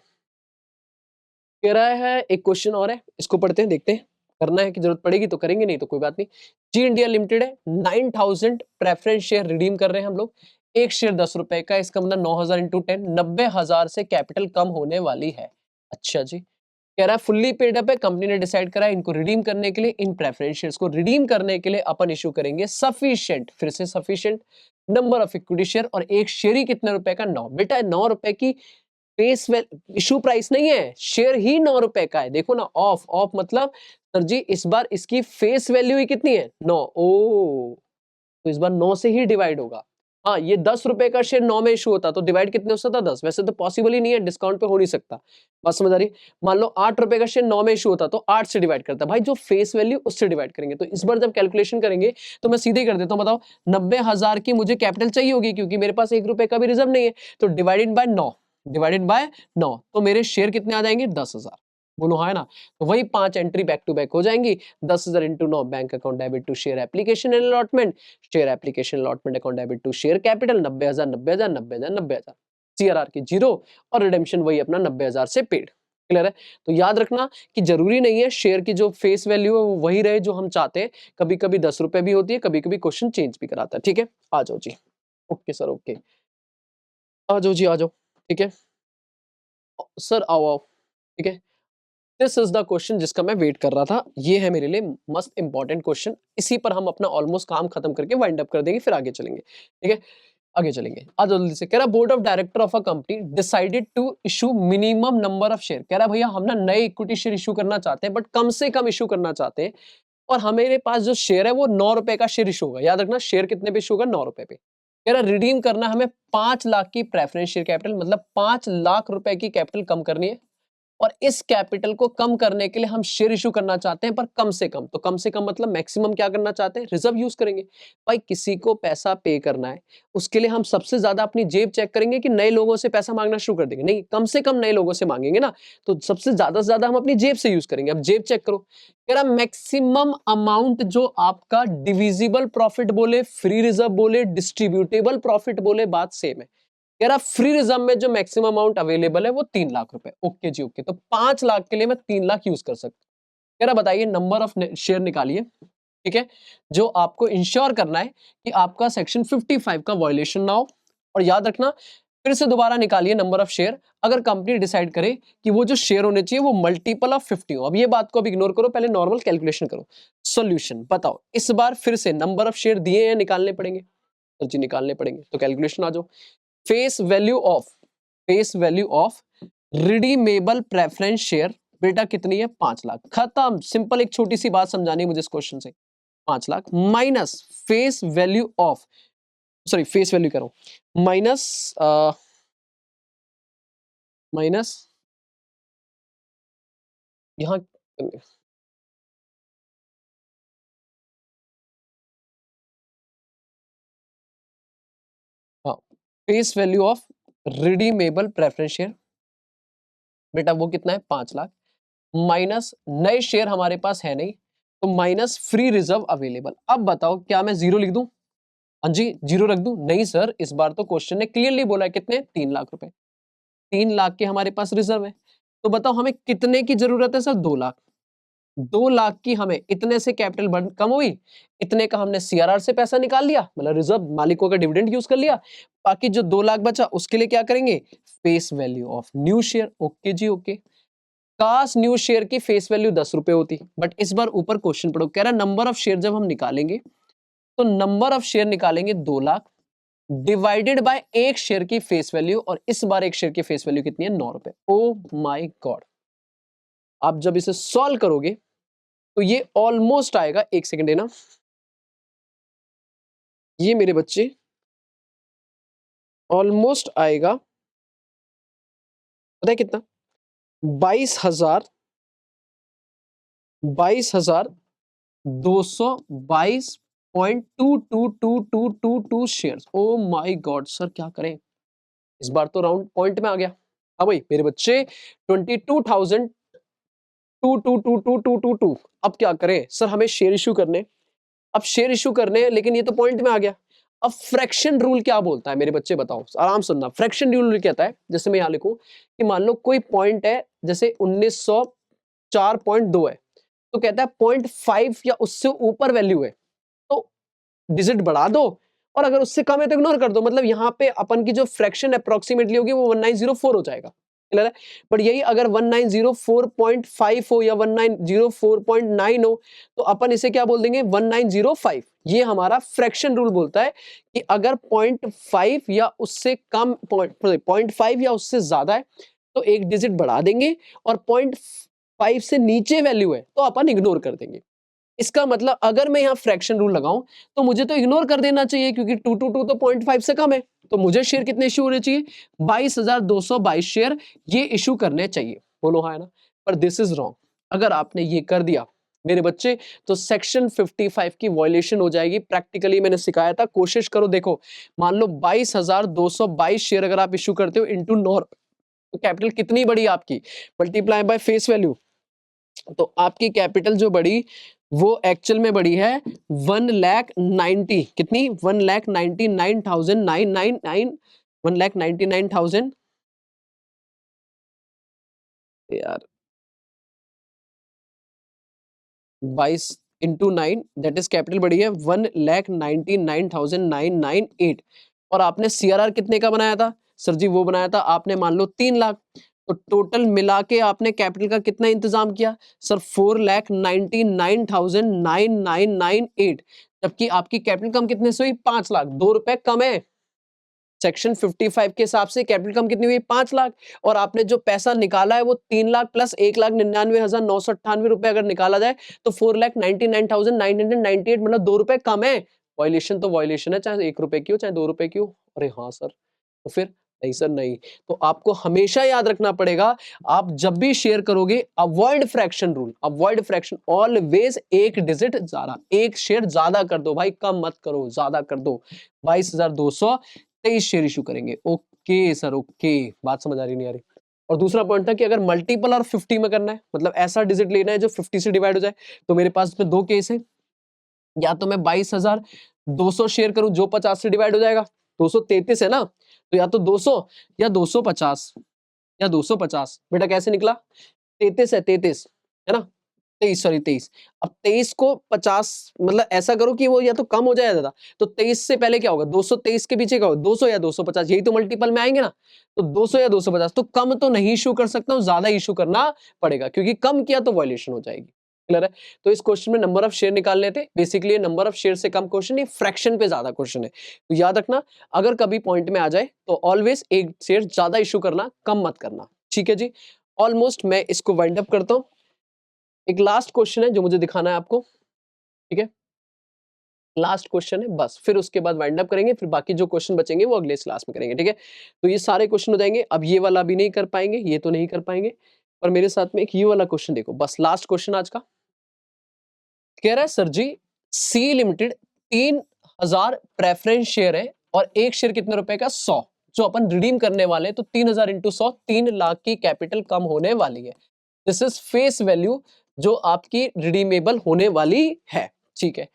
कह रहा है एक क्वेश्चन और है, इसको पढ़ते हैं, देखते हैं। करना है कि जरूरत पड़ेगी तो करेंगे, नहीं तो कोई बात नहीं। जी इंडिया लिमिटेड है, 9000 प्रेफरेंस शेयर रिडीम कर रहे हैं हम लोग। एक शेयर 10 रुपए का, इसका मतलब 9000 इंटू 10, 90,000 से कैपिटल कम होने वाली है। अच्छा जी, कह रहा है फुल्ली पेड अप है, कंपनी ने डिसाइड करा है इनको रिडीम करने के लिए, इन प्रेफरेंस शेयर्स को रिडीम करने के लिए अपन इशू करेंगे सफिशिएंट, फिर से sufficient number of equity share, और एक शेयर ही कितने रुपए का, 9। बेटा 9 रुपए की फेस इशू प्राइस नहीं है, शेयर ही 9 रुपए का है। देखो ना, ऑफ ऑफ मतलब सर जी इस बार इसकी फेस वैल्यू ही कितनी है, 9। ओ, तो इस बार 9 से ही डिवाइड होगा। हाँ, ये 10 रुपए का शेयर 9 में इशू होता तो डिवाइड कितने हो सकता, 10। वैसे तो पॉसिबल ही नहीं है, डिस्काउंट पे हो नहीं सकता। बात समझ आ रही? मान लो 8 रुपए का शेयर 9 में इशू होता तो 8 से डिवाइड करता। भाई जो फेस वैल्यू उससे डिवाइड करेंगे। तो इस बार जब कैलकुलेशन करेंगे तो मैं सीधे ही कर देता हूँ। बताओ 90,000 की मुझे कैपिटल चाहिए होगी, क्योंकि मेरे पास 1 रुपए का भी रिजर्व नहीं है। तो डिवाइडेड बाय 9, डिवाइडेड बाय 9, तो मेरे शेयर कितने आ जाएंगे, 10,000। बोलो हाँ है ना? तो वही 5 एंट्री बैक टू बैक हो जाएंगी। 10,000 into 9 bank account debit to share application and allotment, share application allotment account debit to share capital, 90,000 90,000 90,000 90,000, CRR की 0, और रिडेम्पशन वही अपना 90,000 से पेड। क्लियर है? तो याद रखना कि जरूरी नहीं है शेयर की जो फेस वैल्यू है वो वही रहे जो हम चाहते हैं। कभी कभी 10 रुपए भी होती है, कभी कभी क्वेश्चन चेंज भी कराता है। ठीक है, आ जाओ जी। ओके सर, ओके, आ जाओ जी, आ जाओ। ठीक है सर, आओ आओ। ठीक है, दिस इज द क्वेश्चन जिसका मैं वेट कर रहा था। ये है मेरे लिए मस्ट इंपॉर्टेंट क्वेश्चन। इसी पर हम अपना ऑलमोस्ट काम खत्म करके वाइंड अप कर देंगे, फिर आगे चलेंगे। ठीक है, आगे चलेंगे। आज जल्दी से, कह रहा board of director of a company decided to issue minimum number of share. कह रहा भैया हम ना नए इक्विटी शेयर इशू करना चाहते हैं, बट कम से कम इशू करना चाहते हैं, और हमारे पास जो शेयर है वो 9 रुपए का शेयर इशू होगा। याद रखना, शेयर कितने पे इशू होगा, 9 रुपए पे। कह रहा रिडीम करना हमें 5 लाख की प्रेफरेंस शेयर कैपिटल, मतलब 5 लाख रुपए की कैपिटल कम करनी है, और इस कैपिटल को कम करने के लिए हम शेयर इशू करना चाहते हैं, पर कम से कम। तो कम से कम मतलब मैक्सिमम क्या करना चाहते हैं, रिजर्व यूज करेंगे। भाई किसी को पैसा पे करना है, उसके लिए हम सबसे ज्यादा अपनी जेब चेक करेंगे कि नए लोगों से पैसा मांगना शुरू कर देंगे, नहीं, कम से कम नए लोगों से मांगेंगे ना। तो सबसे ज्यादा से ज्यादा हम अपनी जेब से यूज करेंगे। अब जेब चेक करो, कह रहा मैक्सिमम अमाउंट जो आपका डिविजिबल प्रॉफिट बोले, फ्री रिजर्व बोले, डिस्ट्रीब्यूटेबल प्रॉफिट बोले, बात सेम है। कह रहा फ्री रिजर्व में जो मैक्सिमम अमाउंट अवेलेबल है वो 3 लाख रुपए। ओके जी, ओके, तो 5 लाख के लिए मैं 3 लाख यूज कर सकता हूँ। कह रहा बताइए नंबर ऑफ शेयर निकालिए। ठीक है, जो आपको इंश्योर करना है कि आपका सेक्शन 55 का वायलेशन ना हो। और याद रखना, फिर से दोबारा निकालिए नंबर ऑफ शेयर, अगर कंपनी डिसाइड करे कि वो जो शेयर होने चाहिए वो मल्टीपल ऑफ 50 हो। अब ये बात को अब इग्नोर करो, पहले नॉर्मल कैलकुलेशन करो। सॉल्यूशन बताओ, इस बार फिर से नंबर ऑफ शेयर दिए हैं, निकालने पड़ेंगे। तो जी निकालने पड़ेंगे, तो कैलकुलेशन आ जाओ। Face value of, face value of redeemable preference share बेटा कितनी है, 5 लाख। खत्म, सिंपल। एक छोटी सी बात समझानी है मुझे इस क्वेश्चन से। 5 lakh minus face value of, sorry face value करो, माइनस माइनस यहां, हाँ, face value of redeemable preference share बेटा वो कितना है, 5 लाख, माइनस नए शेयर हमारे पास है नहीं, तो माइनस फ्री रिजर्व अवेलेबल। अब बताओ क्या मैं जीरो लिख दूं, हाँ जी जीरो रख दूं, नहीं सर, इस बार तो क्वेश्चन ने क्लियरली बोला है कितने, 3 लाख रुपए। 3 लाख के हमारे पास रिजर्व है, तो बताओ हमें कितने की जरूरत है सर, 2 लाख। 2 लाख की हमें इतने से कैपिटल बढ़ कम हुई, इतने का हमने सीआरआर से पैसा निकाल लिया, मतलब रिजर्व मालिकों का डिविडेंड यूज कर लिया। बाकी जो 2 लाख बचा उसके लिए क्या करेंगे, face value of new share. Okay जी, ओके। काश न्यू शेयर की फेस वैल्यू 10 रुपए होती, बट इस बार ऊपर क्वेश्चन पढ़ो, कह रहा नंबर ऑफ शेयर जब हम निकालेंगे तो नंबर ऑफ शेयर निकालेंगे 2 लाख, डिवाइडेड बाय एक शेयर की फेस वैल्यू, और इस बार एक शेयर की फेस वैल्यू कितनी है, 9 रुपए। ओ माय गॉड, आप जब इसे सॉल्व करोगे तो ये ऑलमोस्ट आएगा, एक सेकंड देना, ये मेरे बच्चे ऑलमोस्ट आएगा, पता है कितना, 22,000, 22,222.22222 share. Oh my God sir, क्या करें, इस बार तो राउंड पॉइंट में आ गया। हाँ भाई मेरे बच्चे, 22,2222222। अब क्या करें सर, हमें शेयर इशू करने, अब शेयर इशू करने, लेकिन ये तो पॉइंट में आ गया। अब फ्रैक्शन रूल क्या बोलता है मेरे बच्चे, बताओ आराम सुनना। फ्रैक्शन रूल कहता है, जैसे मैं यहाँ लिखूं कि मान लो कोई पॉइंट है, जैसे 1904.2 है, तो कहता है 0.5 या उससे ऊपर वैल्यू है तो डिजिट बढ़ा दो, और अगर उससे कम है तो इग्नोर कर दो। मतलब यहाँ पे अपन की जो फ्रैक्शन अप्रोक्सीमेटली होगी वो 1904 हो जाएगा, क्लियर है। बट यही अगर 1904.5 हो या 1904.9 हो तो अपन इसे क्या बोल देंगे, 1905। ये हमारा फ्रैक्शन रूल बोलता है कि अगर 0.5 या उससे कम, 0.5 या उससे ज्यादा है तो एक डिजिट बढ़ा देंगे, और 0.5 से नीचे वैल्यू है तो अपन इग्नोर कर देंगे। इसका मतलब अगर मैं यहाँ फ्रैक्शन रूल लगाऊं तो मुझे तो इग्नोर कर देना चाहिए, क्योंकि 222 तो 0.5 से कम है, तो मुझे शेयर कितने इशू होने चाहिए, 22,222 शेयर ये इशू करने चाहिए। बोलो हाँ है ना। पर दिस इज रॉन्ग। अगर आपने ये कर दिया मेरे बच्चे तो सेक्शन 55 की वायलेशन हो जाएगी। प्रैक्टिकली मैंने सिखाया था, कोशिश करो। देखो मान लो 22,222 शेयर अगर आप इशू करते हो इंटू नॉर, तो कैपिटल कितनी बड़ी आपकी, मल्टीप्लाई बाय फेस वैल्यू, तो आपकी कैपिटल जो बड़ी वो एक्चुअल में बड़ी है 1,90,000, कितनी, 1,99,999, 1,99,000 यार, 22 into 9, दैट इज कैपिटल बड़ी है 1,99,998। और आपने सीआरआर कितने का बनाया था सर जी, वो बनाया था आपने मान लो 3 लाख, तो टोटल मिला के आपने कैपिटल का कितना इंतजाम किया सर, 4,99,998, जबकि आपकी कैपिटल कम कितने से हुई, 5 लाख, 2 रुपए कम है। सेक्शन 55 के हिसाब से कैपिटल कम कितनी हुई, 5 लाख, और आपने जो पैसा निकाला है वो 3 लाख प्लस 1,99,998 रुपए अगर निकाला जाए तो 4,99,998, मतलब 2 रुपए कम है। वायलेशन तो वायलेशन है, चाहे 1 रुपए की हो चाहे 2 रुपए की हो। अरे हाँ सर, तो फिर नहीं सर नहीं। तो आपको हमेशा याद रखना पड़ेगा, आप जब भी शेयर करोगे avoid fraction rule, avoid fraction, always एक डिजिट ज्यादा, एक शेयर ज्यादा कर दो भाई, कम मत करो, ज्यादा कर दो। 22,223 शेयर इशू करेंगे। ओके सर, ओके, बात समझ आ रही नहीं आ रही। और दूसरा पॉइंट था कि अगर मल्टीपल और 50 में करना है, मतलब ऐसा डिजिट लेना है जो 50 से डिवाइड हो जाए, तो मेरे पास इसमें 2 केस है। या तो मैं 22,200 शेयर करूं जो 50 से डिवाइड हो जाएगा, 233 है ना, तो या तो 200 या 250, या 250। बेटा कैसे निकला, 33 है, 33 है ना, 23, सॉरी 23। अब 23 को 50, मतलब ऐसा करो कि वो या तो कम हो जाए या ज्यादा, तो 23 से पहले क्या होगा, 223 के पीछे क्या होगा, 200 या 250, यही तो मल्टीपल में आएंगे ना। तो 200 या 250, तो कम तो नहीं इशू कर सकता हूं, ज्यादा इशू करना पड़ेगा, क्योंकि कम किया तो वायलेशन हो जाएगी। क्लियर है। तो इस क्वेश्चन में नंबर ऑफ शेयर निकालने थे, बेसिकली नंबर ऑफ शेयर से कम क्वेश्चन, ये फ्रैक्शन पे ज्यादा क्वेश्चन है। तो याद रखना, अगर कभी पॉइंट में आ जाए तो ऑलवेज एक शेयर ज्यादा इशू करना, कम मत करना। ठीक है जी। ऑलमोस्ट मैं इसको वाइंड अप करता हूं। एक लास्ट क्वेश्चन है जो मुझे दिखाना है आपको, ठीक है, लास्ट क्वेश्चन है बस, फिर उसके बाद वाइंड अप करेंगे, फिर बाकी जो क्वेश्चन बचेंगे वो अगले क्लास में करेंगे। ठीक है, तो ये सारे क्वेश्चन हो जाएंगे। अब ये वाला भी नहीं कर पाएंगे, ये तो नहीं कर पाएंगे, पर मेरे साथ में एक ये वाला क्वेश्चन देखो, बस लास्ट क्वेश्चन आज का। कह रहा है सर जी, सी लिमिटेड 3,000 प्रेफरेंस शेयर है और एक शेयर कितने रुपए का, 100, जो अपन रिडीम करने वाले, तो 3,000 इंटू 100, 3 लाख की कैपिटल कम होने वाली है। दिस इज फेस वैल्यू जो आपकी रिडीमेबल होने वाली है। ठीक है,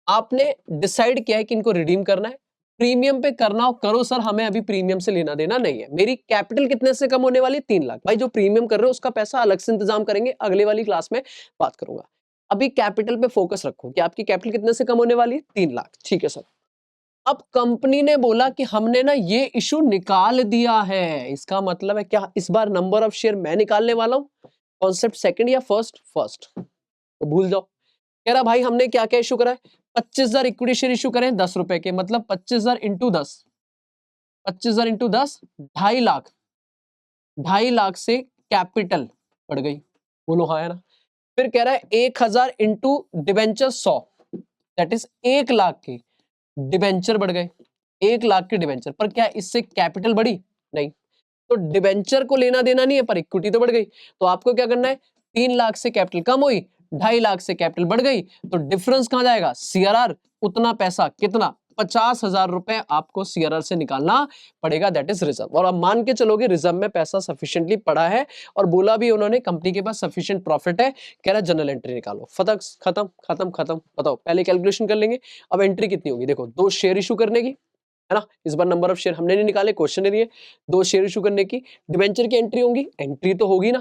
आपने डिसाइड किया है कि इनको रिडीम करना है, प्रीमियम पे करना हो करो सर, हमें अभी प्रीमियम से लेना देना नहीं है। मेरी कैपिटल कितने से कम होने वाली, 3 लाख। भाई जो प्रीमियम कर रहे हो उसका पैसा अलग से इंतजाम करेंगे, अगले वाली क्लास में बात करूंगा। अभी कैपिटल पे फोकस रखो कि आपकी कैपिटल कितने से कम होने वाली है, 3 लाख। ठीक है सर। अब कंपनी ने बोला कि हमने ना ये इशू निकाल दिया है, इसका मतलब है क्या, इस बार नंबर ऑफ शेयर मैं निकालने वाला हूं, कॉन्सेप्ट सेकंड या फर्स्ट, फर्स्ट, तो भूल जाओ। कह रहा भाई हमने क्या क्या इशू करा है, 25,000 इक्विटी शेयर इशू करें 10 रुपए के, मतलब 25,000 इंटू 10, 25,000 इंटू 10, 2.5 लाख, 2.5 लाख से कैपिटल बढ़ गई, बोलो हाँ है ना। फिर कह रहा है 1,000 into debenture 100, that is 1 lakh के डिबेंचर बढ़ गए, 1 लाख के डिबेंचर, पर क्या इससे कैपिटल बढ़ी, नहीं। तो डिबेंचर को लेना देना नहीं है, पर इक्विटी तो बढ़ गई। तो आपको क्या करना है, 3 लाख से कैपिटल कम हुई, 2.5 लाख से कैपिटल बढ़ गई, तो डिफरेंस कहां जाएगा, सीआरआर, उतना पैसा कितना, 50,000 रुपए आपको सीआरआर से निकालना पड़ेगा, दैट इज रिजर्व। और अब मान के चलोगे रिजर्व में पैसा सफिशिएंटली पड़ा है और बोला भी उन्होंने कंपनी के पास सफिशिएंट प्रॉफिट है, कह रहा जनरल एंट्री निकालो, फटक खत्म खत्म खत्म। बताओ पहले कैलकुलेशन कर लेंगे। अब एंट्री कितनी होगी, देखो 2 शेयर इशू करने की, है ना, इस बार नंबर ऑफ शेयर हमने नहीं निकाले, क्वेश्चन नहीं दिए। 2 शेयर इशू करने की, डिबेंचर की एंट्री होंगी, एंट्री तो होगी ना,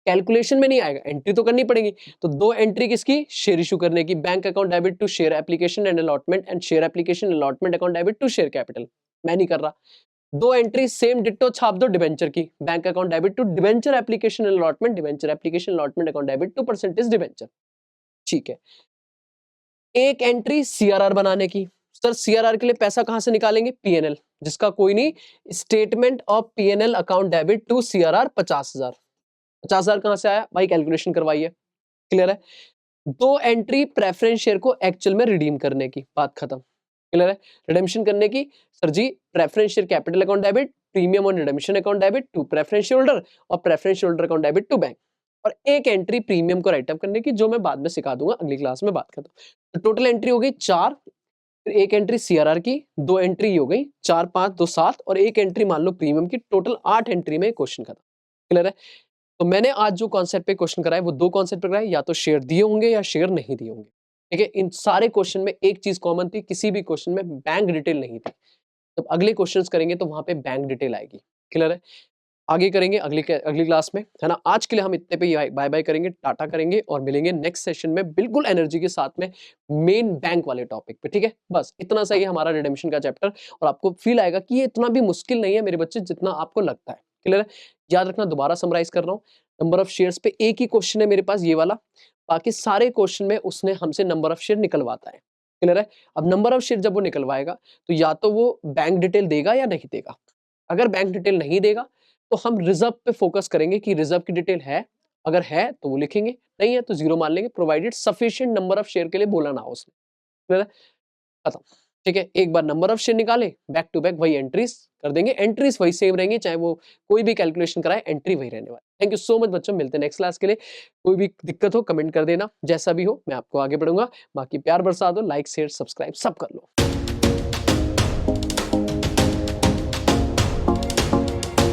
कैलकुलेशन में नहीं आएगा, एंट्री तो करनी पड़ेगी। तो 2 एंट्री किसकी, शेयर इशू करने की, bank account debit to share application and allotment and share application allotment account debit to share capital, मैं नहीं कर रहा। 2 एंट्री सेम डिट्टो छाप दो डिबेंचर की, bank account debit to debenture application allotment, debenture application allotment account debit to percentage debenture, ठीक है। एक एंट्री सीआरआर बनाने की, सर सीआरआर के लिए पैसा कहां से निकालेंगे, पीएनएल, जिसका कोई नहीं, statement of PNL account debit to CRR 50,000, 50,000 कहां से आया भाई, कैलकुलेशन करवाइए, क्लियर है। 2 एंट्री प्रेफरेंस शेयर को एक्चुअल में रिडीम करने की, बात खत्म, क्लियर है। रिडेम्पशन करने की, sir ji preference share capital account debit, premium on redemption account debit to preference share holder और preference share holder account debit to bank. और एक एंट्री प्रीमियम को राइट अप करने की, जो मैं बाद में सिखा दूंगा, अगली क्लास में बात करता हूं। तो टोटल एंट्री हो गई 4, फिर एक एंट्री सीआरआर की, 2 एंट्री हो गई 4 5 2 7 और एक एंट्री मान लो प्रीमियम की, टोटल 8 एंट्री में क्वेश्चन खत्म, क्लियर है। तो मैंने आज जो कॉन्सेप्ट पे क्वेश्चन कराए वो 2 कॉन्सेप्ट पे कराए, या तो शेयर दिए होंगे या शेयर नहीं दिए होंगे, ठीक है। इन सारे क्वेश्चन में एक चीज कॉमन थी, किसी भी क्वेश्चन में बैंक डिटेल नहीं थी। तो अगले क्वेश्चंस करेंगे तो वहां पे बैंक डिटेल आएगी, क्लियर है। आगे करेंगे अगली क्लास में, है ना। आज के लिए हम इतने पे बाय बाय करेंगे, टाटा करेंगे और मिलेंगे नेक्स्ट सेशन में बिल्कुल एनर्जी के साथ में मेन बैंक वाले टॉपिक पे, ठीक है। बस इतना सा ही हमारा रिडेम्पशन का चैप्टर, और आपको फील आएगा कि ये इतना भी मुश्किल नहीं है मेरे बच्चे जितना आपको लगता है, क्लियर है। याद रखना, दोबारा समराइज कर रहा हूँ, नंबर ऑफ शेयर्स पे एक ही क्वेश्चन है मेरे पास, ये वाला, बाकी सारे क्वेश्चन में उसने हमसे नंबर ऑफ शेयर निकलवाता है, क्लियर है। अब नंबर ऑफ शेयर जब वो निकलवाएगा तो या तो वो बैंक डिटेल देगा या नहीं देगा। अगर बैंक डिटेल नहीं देगा तो हम रिजर्व पे फोकस करेंगे कि रिजर्व की डिटेल है, अगर है तो वो लिखेंगे, नहीं है तो 0 मान लेंगे, provided sufficient number of share के लिए बोला ना हो उसने, क्लियर है, खत्म, ठीक है। एक बार नंबर ऑफ शेयर निकाले, बैक टू बैक वही एंट्रीज कर देंगे, एंट्रीज वही सेम रहेंगी, चाहे वो कोई भी कैलकुलेशन कराए, एंट्री वही रहने वाली। थैंक यू सो मच बच्चों, मिलते हैं नेक्स्ट क्लास के लिए। कोई भी दिक्कत हो कमेंट कर देना, जैसा भी हो मैं आपको आगे बढ़ूंगा। बाकी प्यार बरसा दो, लाइक शेयर सब्सक्राइब सब कर लो।